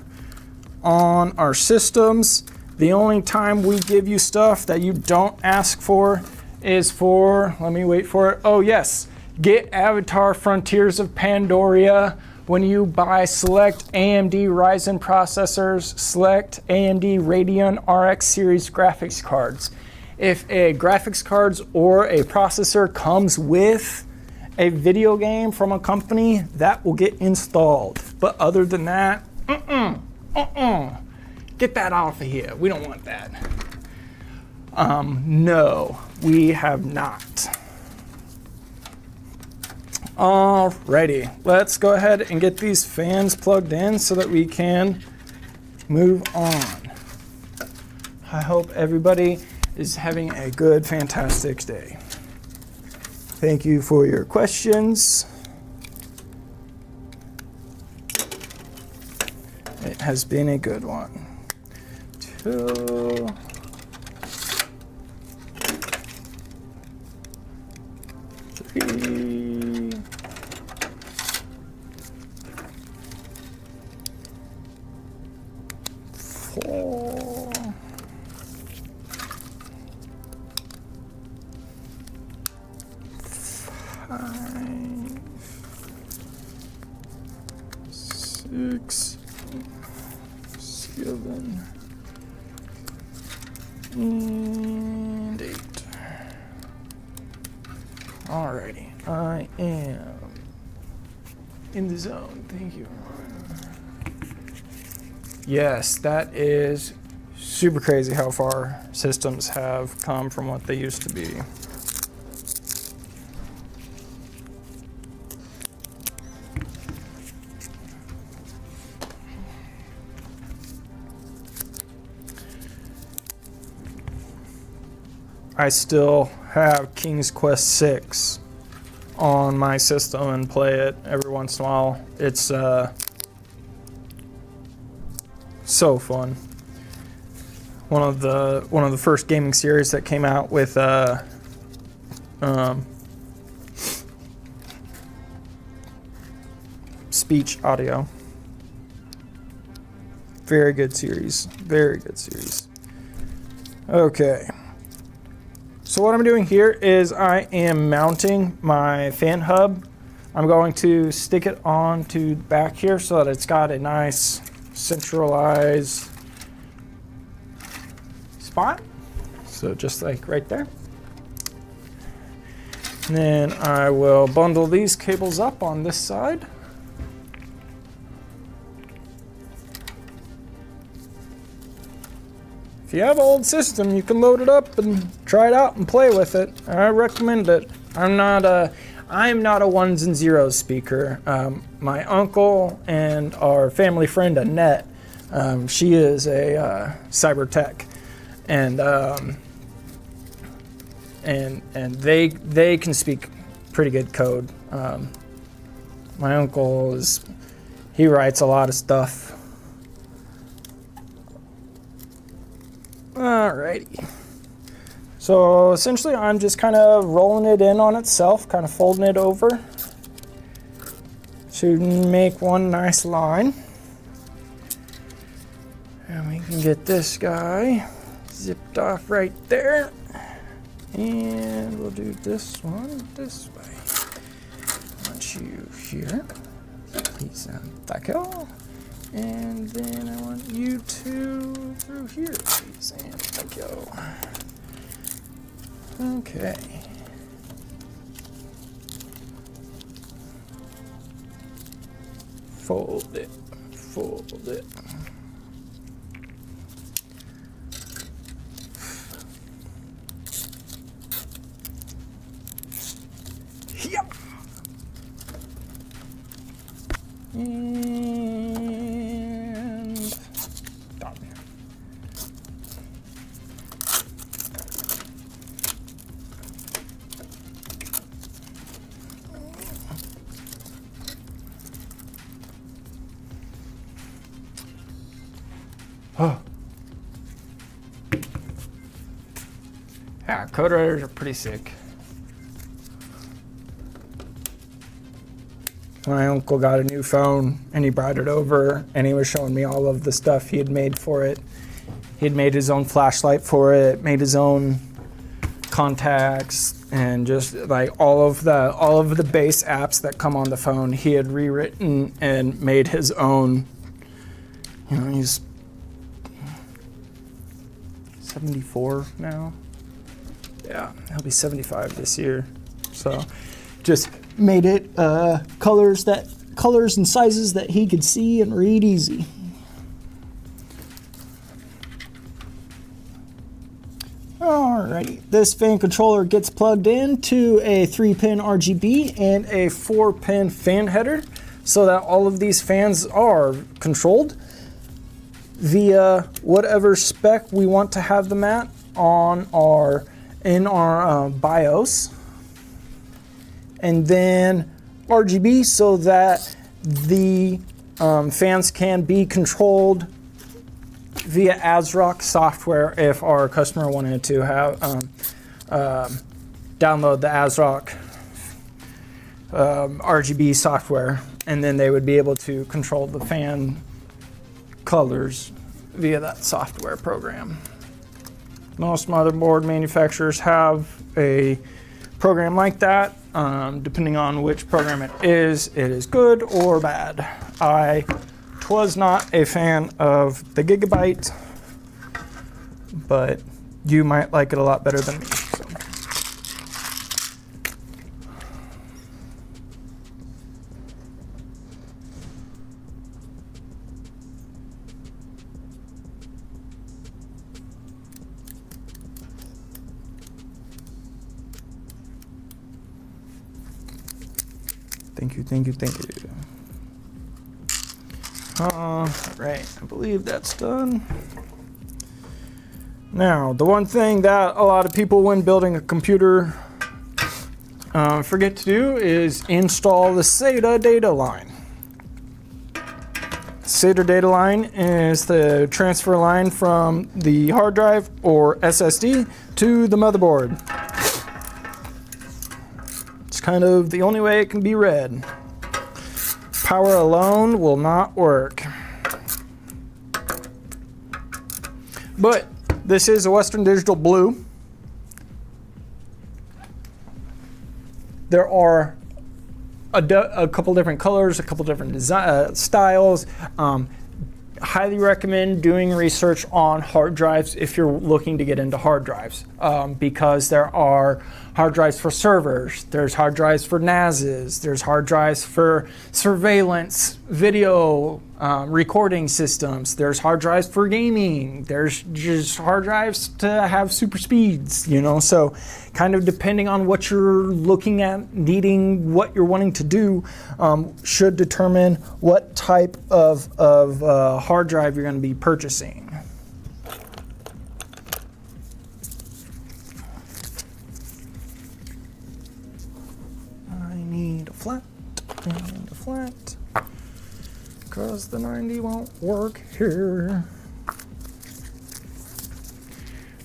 on our systems. The only time we give you stuff that you don't ask for is for, let me wait for it. Oh yes, get Avatar Frontiers of Pandoria. When you buy select AMD Ryzen processors, select AMD Radeon RX series graphics cards. If a graphics cards or a processor comes with a video game from a company, that will get installed. But other than that, get that off of here. We don't want that. No, we have not. Alrighty, let's go ahead and get these fans plugged in so that we can move on. I hope everybody is having a good, fantastic day. Thank you for your questions. It has been a good one. 2, 3, 4, 5, 5, 6, 7, and 8. Alrighty, I am in the zone. Thank you. Yes, that is super crazy how far systems have come from what they used to be. I still have King's Quest 6 on my system and play it every once in a while. It's so fun. One of the first gaming series that came out with speech audio. Very good series. Very good series. Okay. So what I'm doing here is I am mounting my fan hub. I'm going to stick it onto the back here so that it's got a nice centralized spot. So just like right there. And then I will bundle these cables up on this side. If you have an old system, you can load it up and try it out and play with it. I recommend it. I'm not a ones and zeros speaker. My uncle and our family friend Annette, she is a cyber tech, and they can speak pretty good code. My uncle he writes a lot of stuff. Alrighty. So essentially I'm just kind of rolling it in on itself, kind of folding it over to make one nice line. And we can get this guy zipped off right there. And we'll do this one this way. I want you here. Please and thank you. And then I want you to through here, please, and thank you. Okay. Fold it, fold it. Yep. And done. Oh. Yeah, code writers are pretty sick. My uncle got a new phone and he brought it over and he was showing me all of the stuff he had made for it. He had made his own flashlight for it, made his own contacts, and just like all of the base apps that come on the phone he had rewritten and made his own. You know, he's 74 now. Yeah, he'll be 75 this year. So just made it colors and sizes that he could see and read easy. Alrighty, this fan controller gets plugged into a 3-pin RGB and a 4-pin fan header so that all of these fans are controlled via whatever spec we want to have them at in our BIOS. And then RGB so that the fans can be controlled via ASRock software if our customer wanted to have download the ASRock RGB software, and then they would be able to control the fan colors via that software program. Most motherboard manufacturers have a program like that, depending on which program it is good or bad. I was not a fan of the Gigabyte, but you might like it a lot better than me. So. Thank you, thank you, thank you. Right, I believe that's done. Now, the one thing that a lot of people when building a computer forget to do is install the SATA data line. SATA data line is the transfer line from the hard drive or SSD to the motherboard. It's kind of the only way it can be read. Power alone will not work. But this is a Western Digital Blue. There are a couple different colors, a couple different styles. Highly recommend doing research on hard drives if you're looking to get into hard drives, because there are hard drives for servers, there's hard drives for NASs, there's hard drives for surveillance video recording systems, there's hard drives for gaming, there's just hard drives to have super speeds, you know, so kind of depending on what you're looking at, needing, what you're wanting to do, should determine what type of hard drive you're going to be purchasing. I need a flat and a flat, because the 90 won't work here.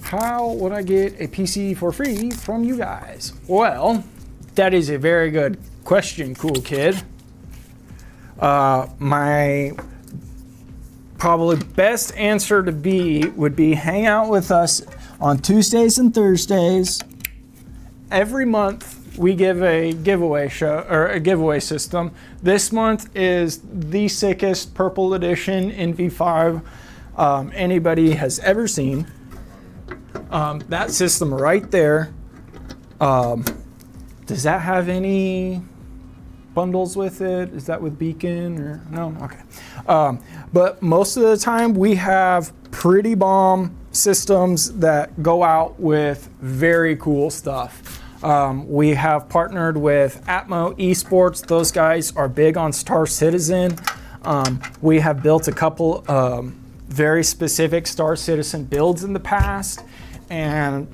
How would I get a PC for free from you guys? Well, that is a very good question, cool kid. My probably best answer would be hang out with us on Tuesdays and Thursdays. Every month we give a giveaway show or a giveaway system. This month is the sickest purple edition in V5 anybody has ever seen. That system right there. Does that have any bundles with it? Is that with Beacon or no? Okay. But most of the time we have pretty bomb systems that go out with very cool stuff. We have partnered with Atmo Esports. Those guys are big on Star Citizen. We have built a couple very specific Star Citizen builds in the past, and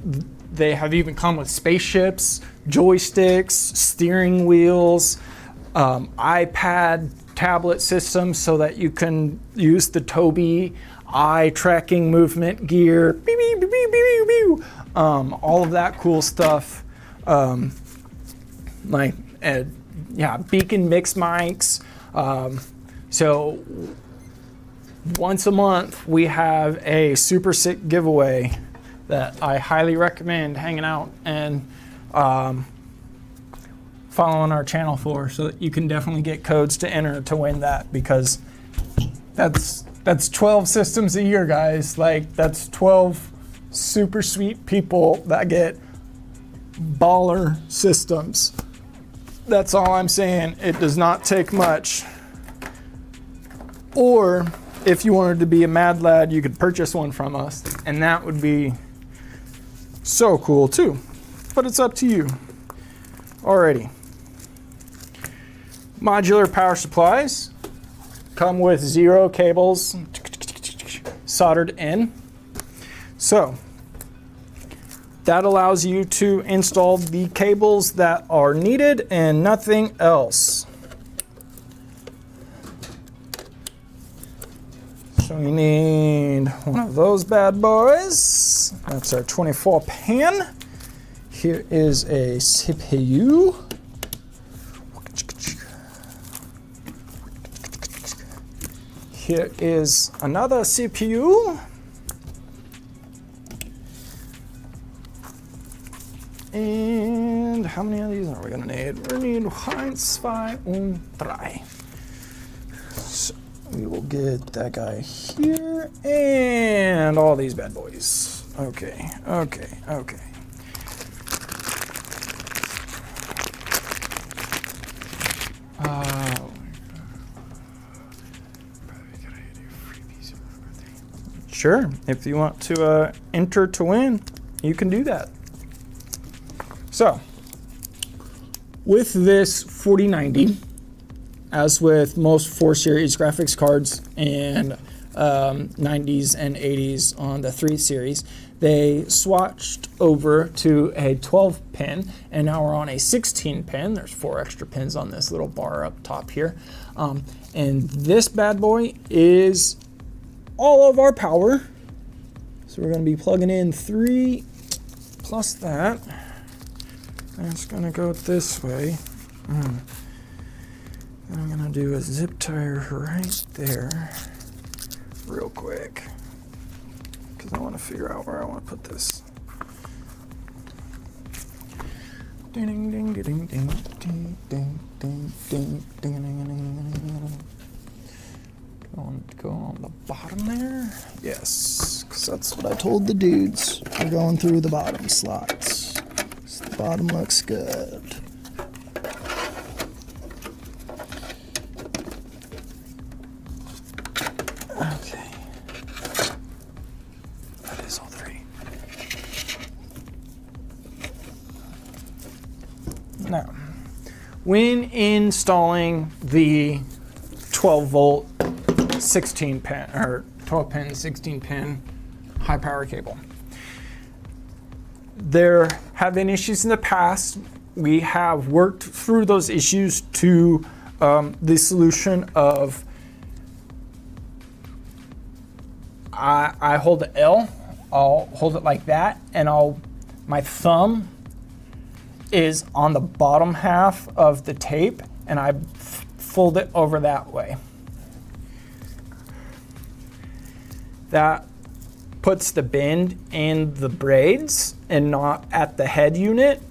they have even come with spaceships, joysticks, steering wheels, iPad tablet systems so that you can use the Tobii eye tracking movement gear, all of that cool stuff. Beacon mix mics. So once a month we have a super sick giveaway that I highly recommend hanging out and following our channel for, so that you can definitely get codes to enter to win that, because that's 12 systems a year, guys. Like, that's 12 super sweet people that get baller systems. That's all I'm saying. It does not take much. Or if you wanted to be a mad lad, you could purchase one from us, and that would be so cool too. But it's up to you. Alrighty. Modular power supplies come with 0 cables soldered in. So that allows you to install the cables that are needed and nothing else. So we need one of those bad boys. That's our 24 pan. Here is a CPU. Here is another CPU. And how many of these are we gonna need? We need 1, 2 und 3. So we will get that guy here and all these bad boys. Okay, okay, okay. Sure, if you want to enter to win, you can do that. So, with this 4090, as with most 4 series graphics cards and 90s and 80s on the 3 series, they swatched over to a 12 pin, and now we're on a 16 pin. There's 4 extra pins on this little bar up top here. And this bad boy is all of our power. So we're going to be plugging in 3 plus that. That's going to go this way. And I'm going to do a zip tie right there real quick, because I want to figure out where I want to put this. Ding ding ding ding ding ding ding ding ding ding. Go on the bottom there. Yes, because that's what I told the dudes. We're going through the bottom slots. So the bottom looks good. Okay. That is all 3. Now, when installing the 12 volt 16 pin or 12 pin 16 pin high power cable, there have been issues in the past. We have worked through those issues to the solution of I hold the L, I'll hold it like that, and my thumb is on the bottom half of the tape, and I fold it over that way. That puts the bend in the braids and not at the head unit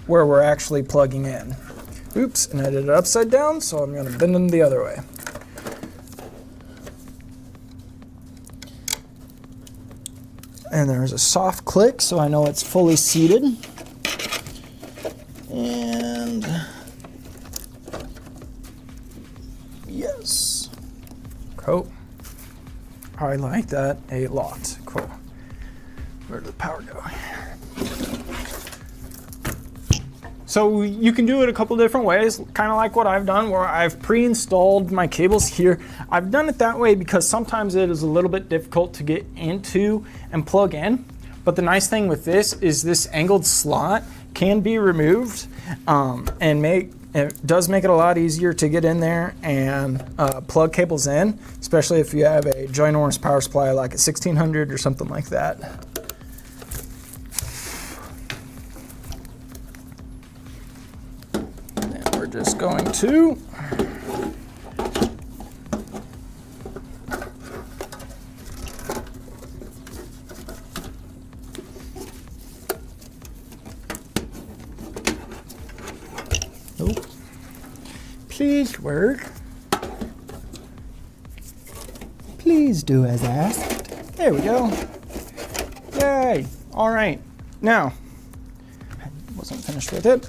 where we're actually plugging in. Oops, and I did it upside down, so I'm going to bend them the other way. And there's a soft click, so I know it's fully seated. And yes, cool. I like that a lot. Cool. Where did the power go? So you can do it a couple different ways, kind of like what I've done, where I've pre-installed my cables here. I've done it that way because sometimes it is a little bit difficult to get into and plug in. But the nice thing with this is this angled slot can be removed, and it does make it a lot easier to get in there and plug cables in, especially if you have a ginormous power supply like a 1600 or something like that. And we're just going to please work. Please do as asked. There we go. Yay. All right. Now, I wasn't finished with it.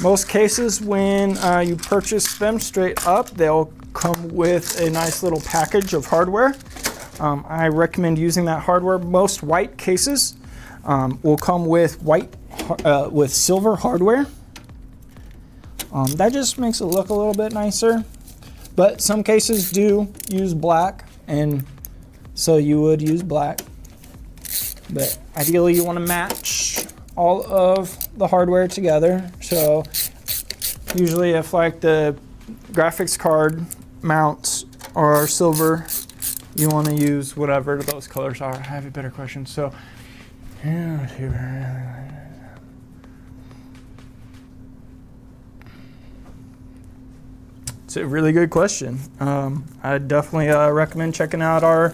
Most cases when you purchase them straight up, they'll come with a nice little package of hardware. I recommend using that hardware. Most white cases will come with silver hardware. That just makes it look a little bit nicer, but some cases do use black, and so you would use black. But ideally you want to match all of the hardware together. So usually if like the graphics card mounts are silver, you want to use whatever those colors are. I have a better question. So it's a really good question. I definitely recommend checking out our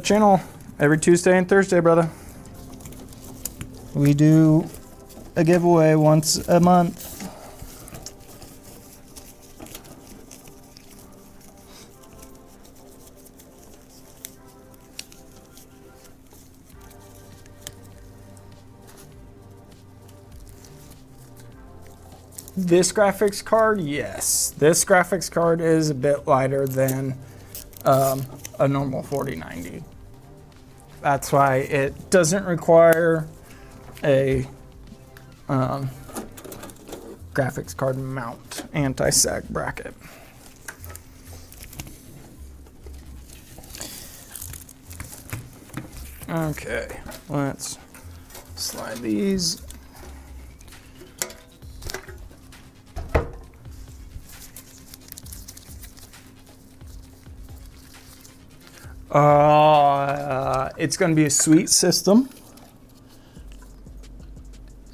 channel every Tuesday and Thursday, brother. We do a giveaway once a month. This graphics card, yes. This graphics card is a bit lighter than a normal 4090. That's why it doesn't require a graphics card mount anti-sag bracket. Okay, let's slide these. It's going to be a sweet system.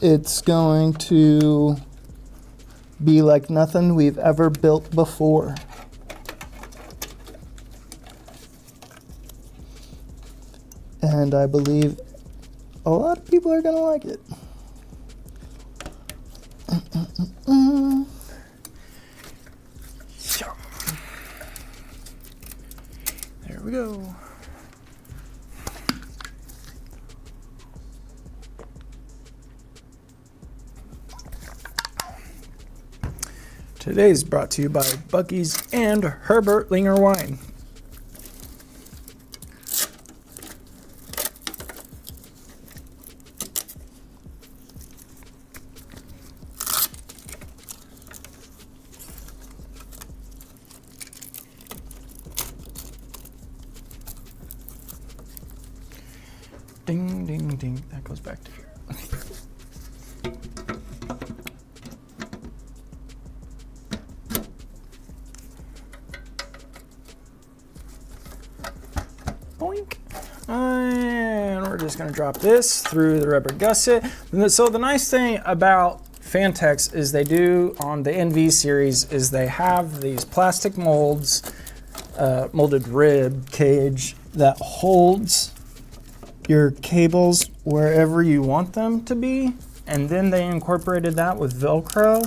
It's going to be like nothing we've ever built before. And I believe a lot of people are going to like it. There we go. Today's brought to you by Buc-ee's and Herbert Linger Wine. Ding, ding, ding. That goes back to here. Boink. And we're just going to drop this through the rubber gusset. So the nice thing about Fantex is they do on the NV series is they have these plastic molds, molded rib cage that holds your cables wherever you want them to be, and then they incorporated that with Velcro.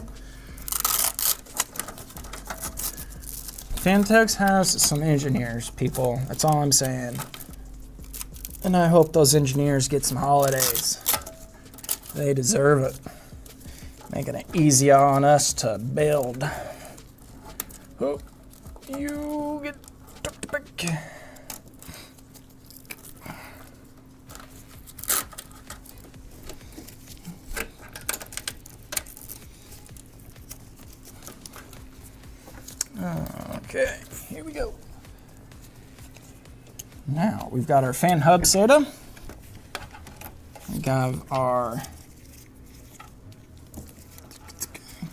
Fantex has some engineers, people. That's all I'm saying. And I hope those engineers get some holidays. They deserve it. Making it easy on us to build. Oh, you get tucked back. Okay, here we go. Now we've got our fan hub SATA. We got our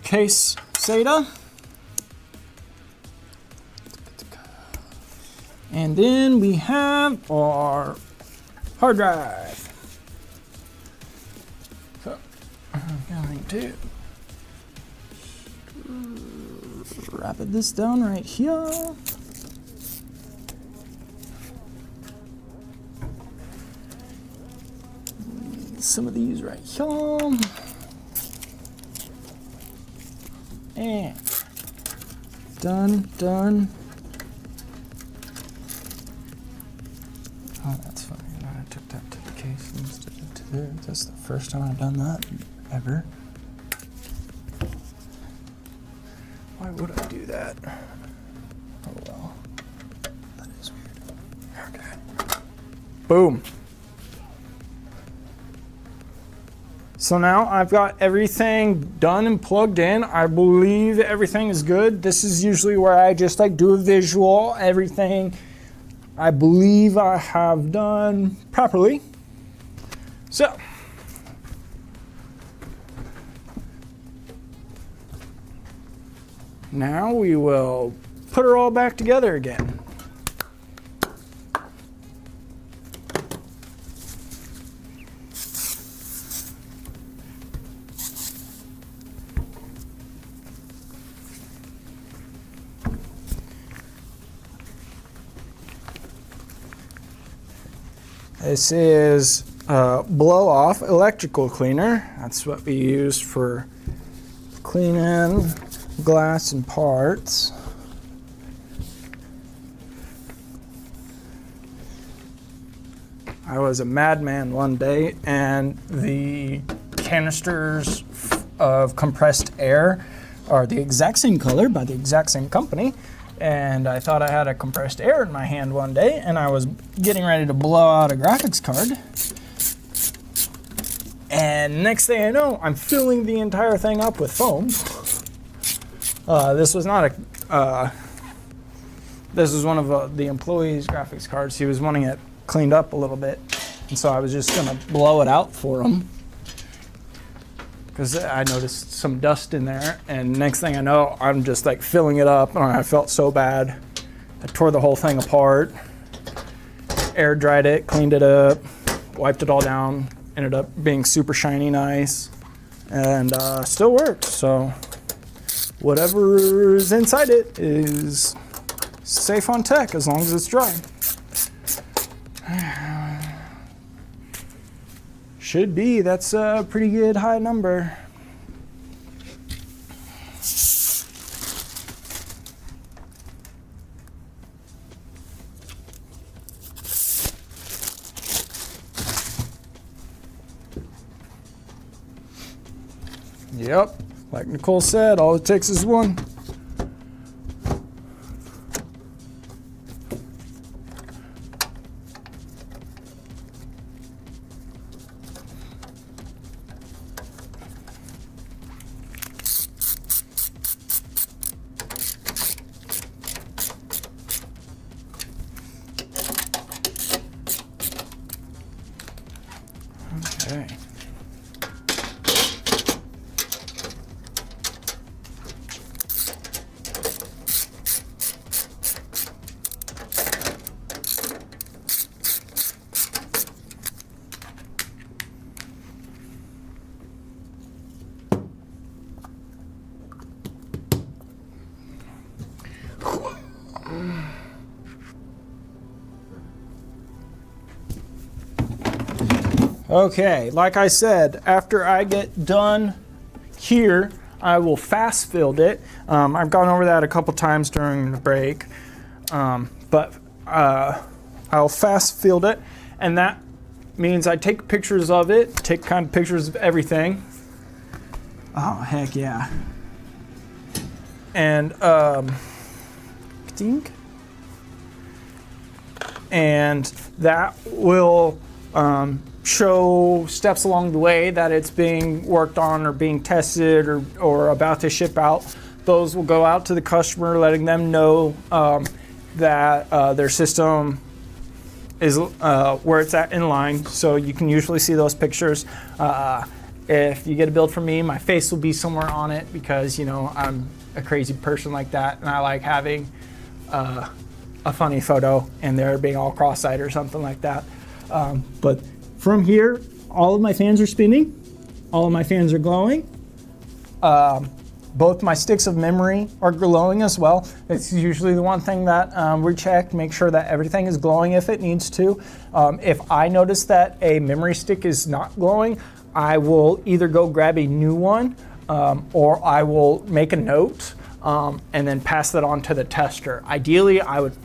case SATA. And then we have our hard drive. So I'm going to wrap this down right here. Some of these right here. And done. Oh, that's funny. I took that to the case instead of to there. That's the first time I've done that ever. Why would I do that? Oh well. That is weird. Okay. Boom. So now I've got everything done and plugged in. I believe everything is good. This is usually where I just like do a visual. Everything I believe I have done properly. So now we will put her all back together again. This is blow off electrical cleaner. That's what we use for cleaning glass and parts. I was a madman one day, and the canisters of compressed air are the exact same color by the exact same company. And I thought I had a compressed air in my hand one day, and I was getting ready to blow out a graphics card. And next thing I know, I'm filling the entire thing up with foam. This was not a, this was one of the employees' graphics cards. He was wanting it cleaned up a little bit, and so I was just gonna blow it out for him because I noticed some dust in there, and next thing I know, I'm just like filling it up, and I felt so bad. I tore the whole thing apart, air dried it, cleaned it up, wiped it all down, ended up being super shiny nice, and still works. So whatever is inside it is safe on tech as long as it's dry. Should be. That's a pretty good high number. Yep, like Nicole said, all it takes is one. Okay. Okay, like I said, after I get done here, I will fast fill it. I've gone over that a couple times during the break, but I'll fast fill it, and that means I take pictures of it, take kind of pictures of everything. Oh, heck yeah. And, and that will show steps along the way that it's being worked on or being tested or about to ship out. Those will go out to the customer, letting them know that their system is where it's at in line. So you can usually see those pictures. If you get a build from me, my face will be somewhere on it because, you know, I'm a crazy person like that, and I like having a funny photo and there being all cross-eyed or something like that. But from here, all of my fans are spinning, all of my fans are glowing. Both my sticks of memory are glowing as well. It's usually the one thing that we check, make sure that everything is glowing if it needs to. If I notice that a memory stick is not glowing, I will either go grab a new one or I will make a note and then pass that on to the tester. Ideally, I would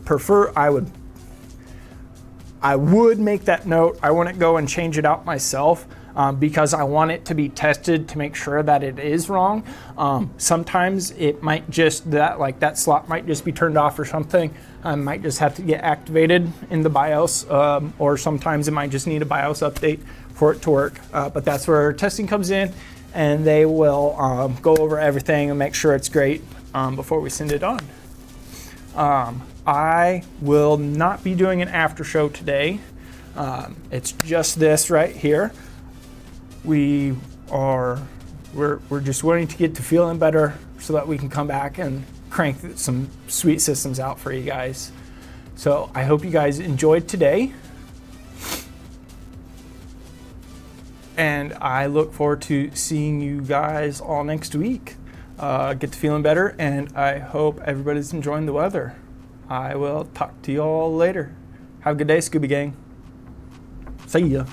make that note. I wouldn't go and change it out myself because I want it to be tested to make sure that it is wrong. Sometimes it might just, that slot might just be turned off or something. Might just have to get activated in the BIOS, or sometimes it might just need a BIOS update for it to work. But that's where testing comes in, and they will go over everything and make sure it's great before we send it on. I will not be doing an after show today. It's just this right here. We're just waiting to get to feeling better so that we can come back and crank some sweet systems out for you guys. So I hope you guys enjoyed today. And I look forward to seeing you guys all next week. Get to feeling better, and I hope everybody's enjoying the weather. I will talk to you all later. Have a good day, Scooby Gang. See ya.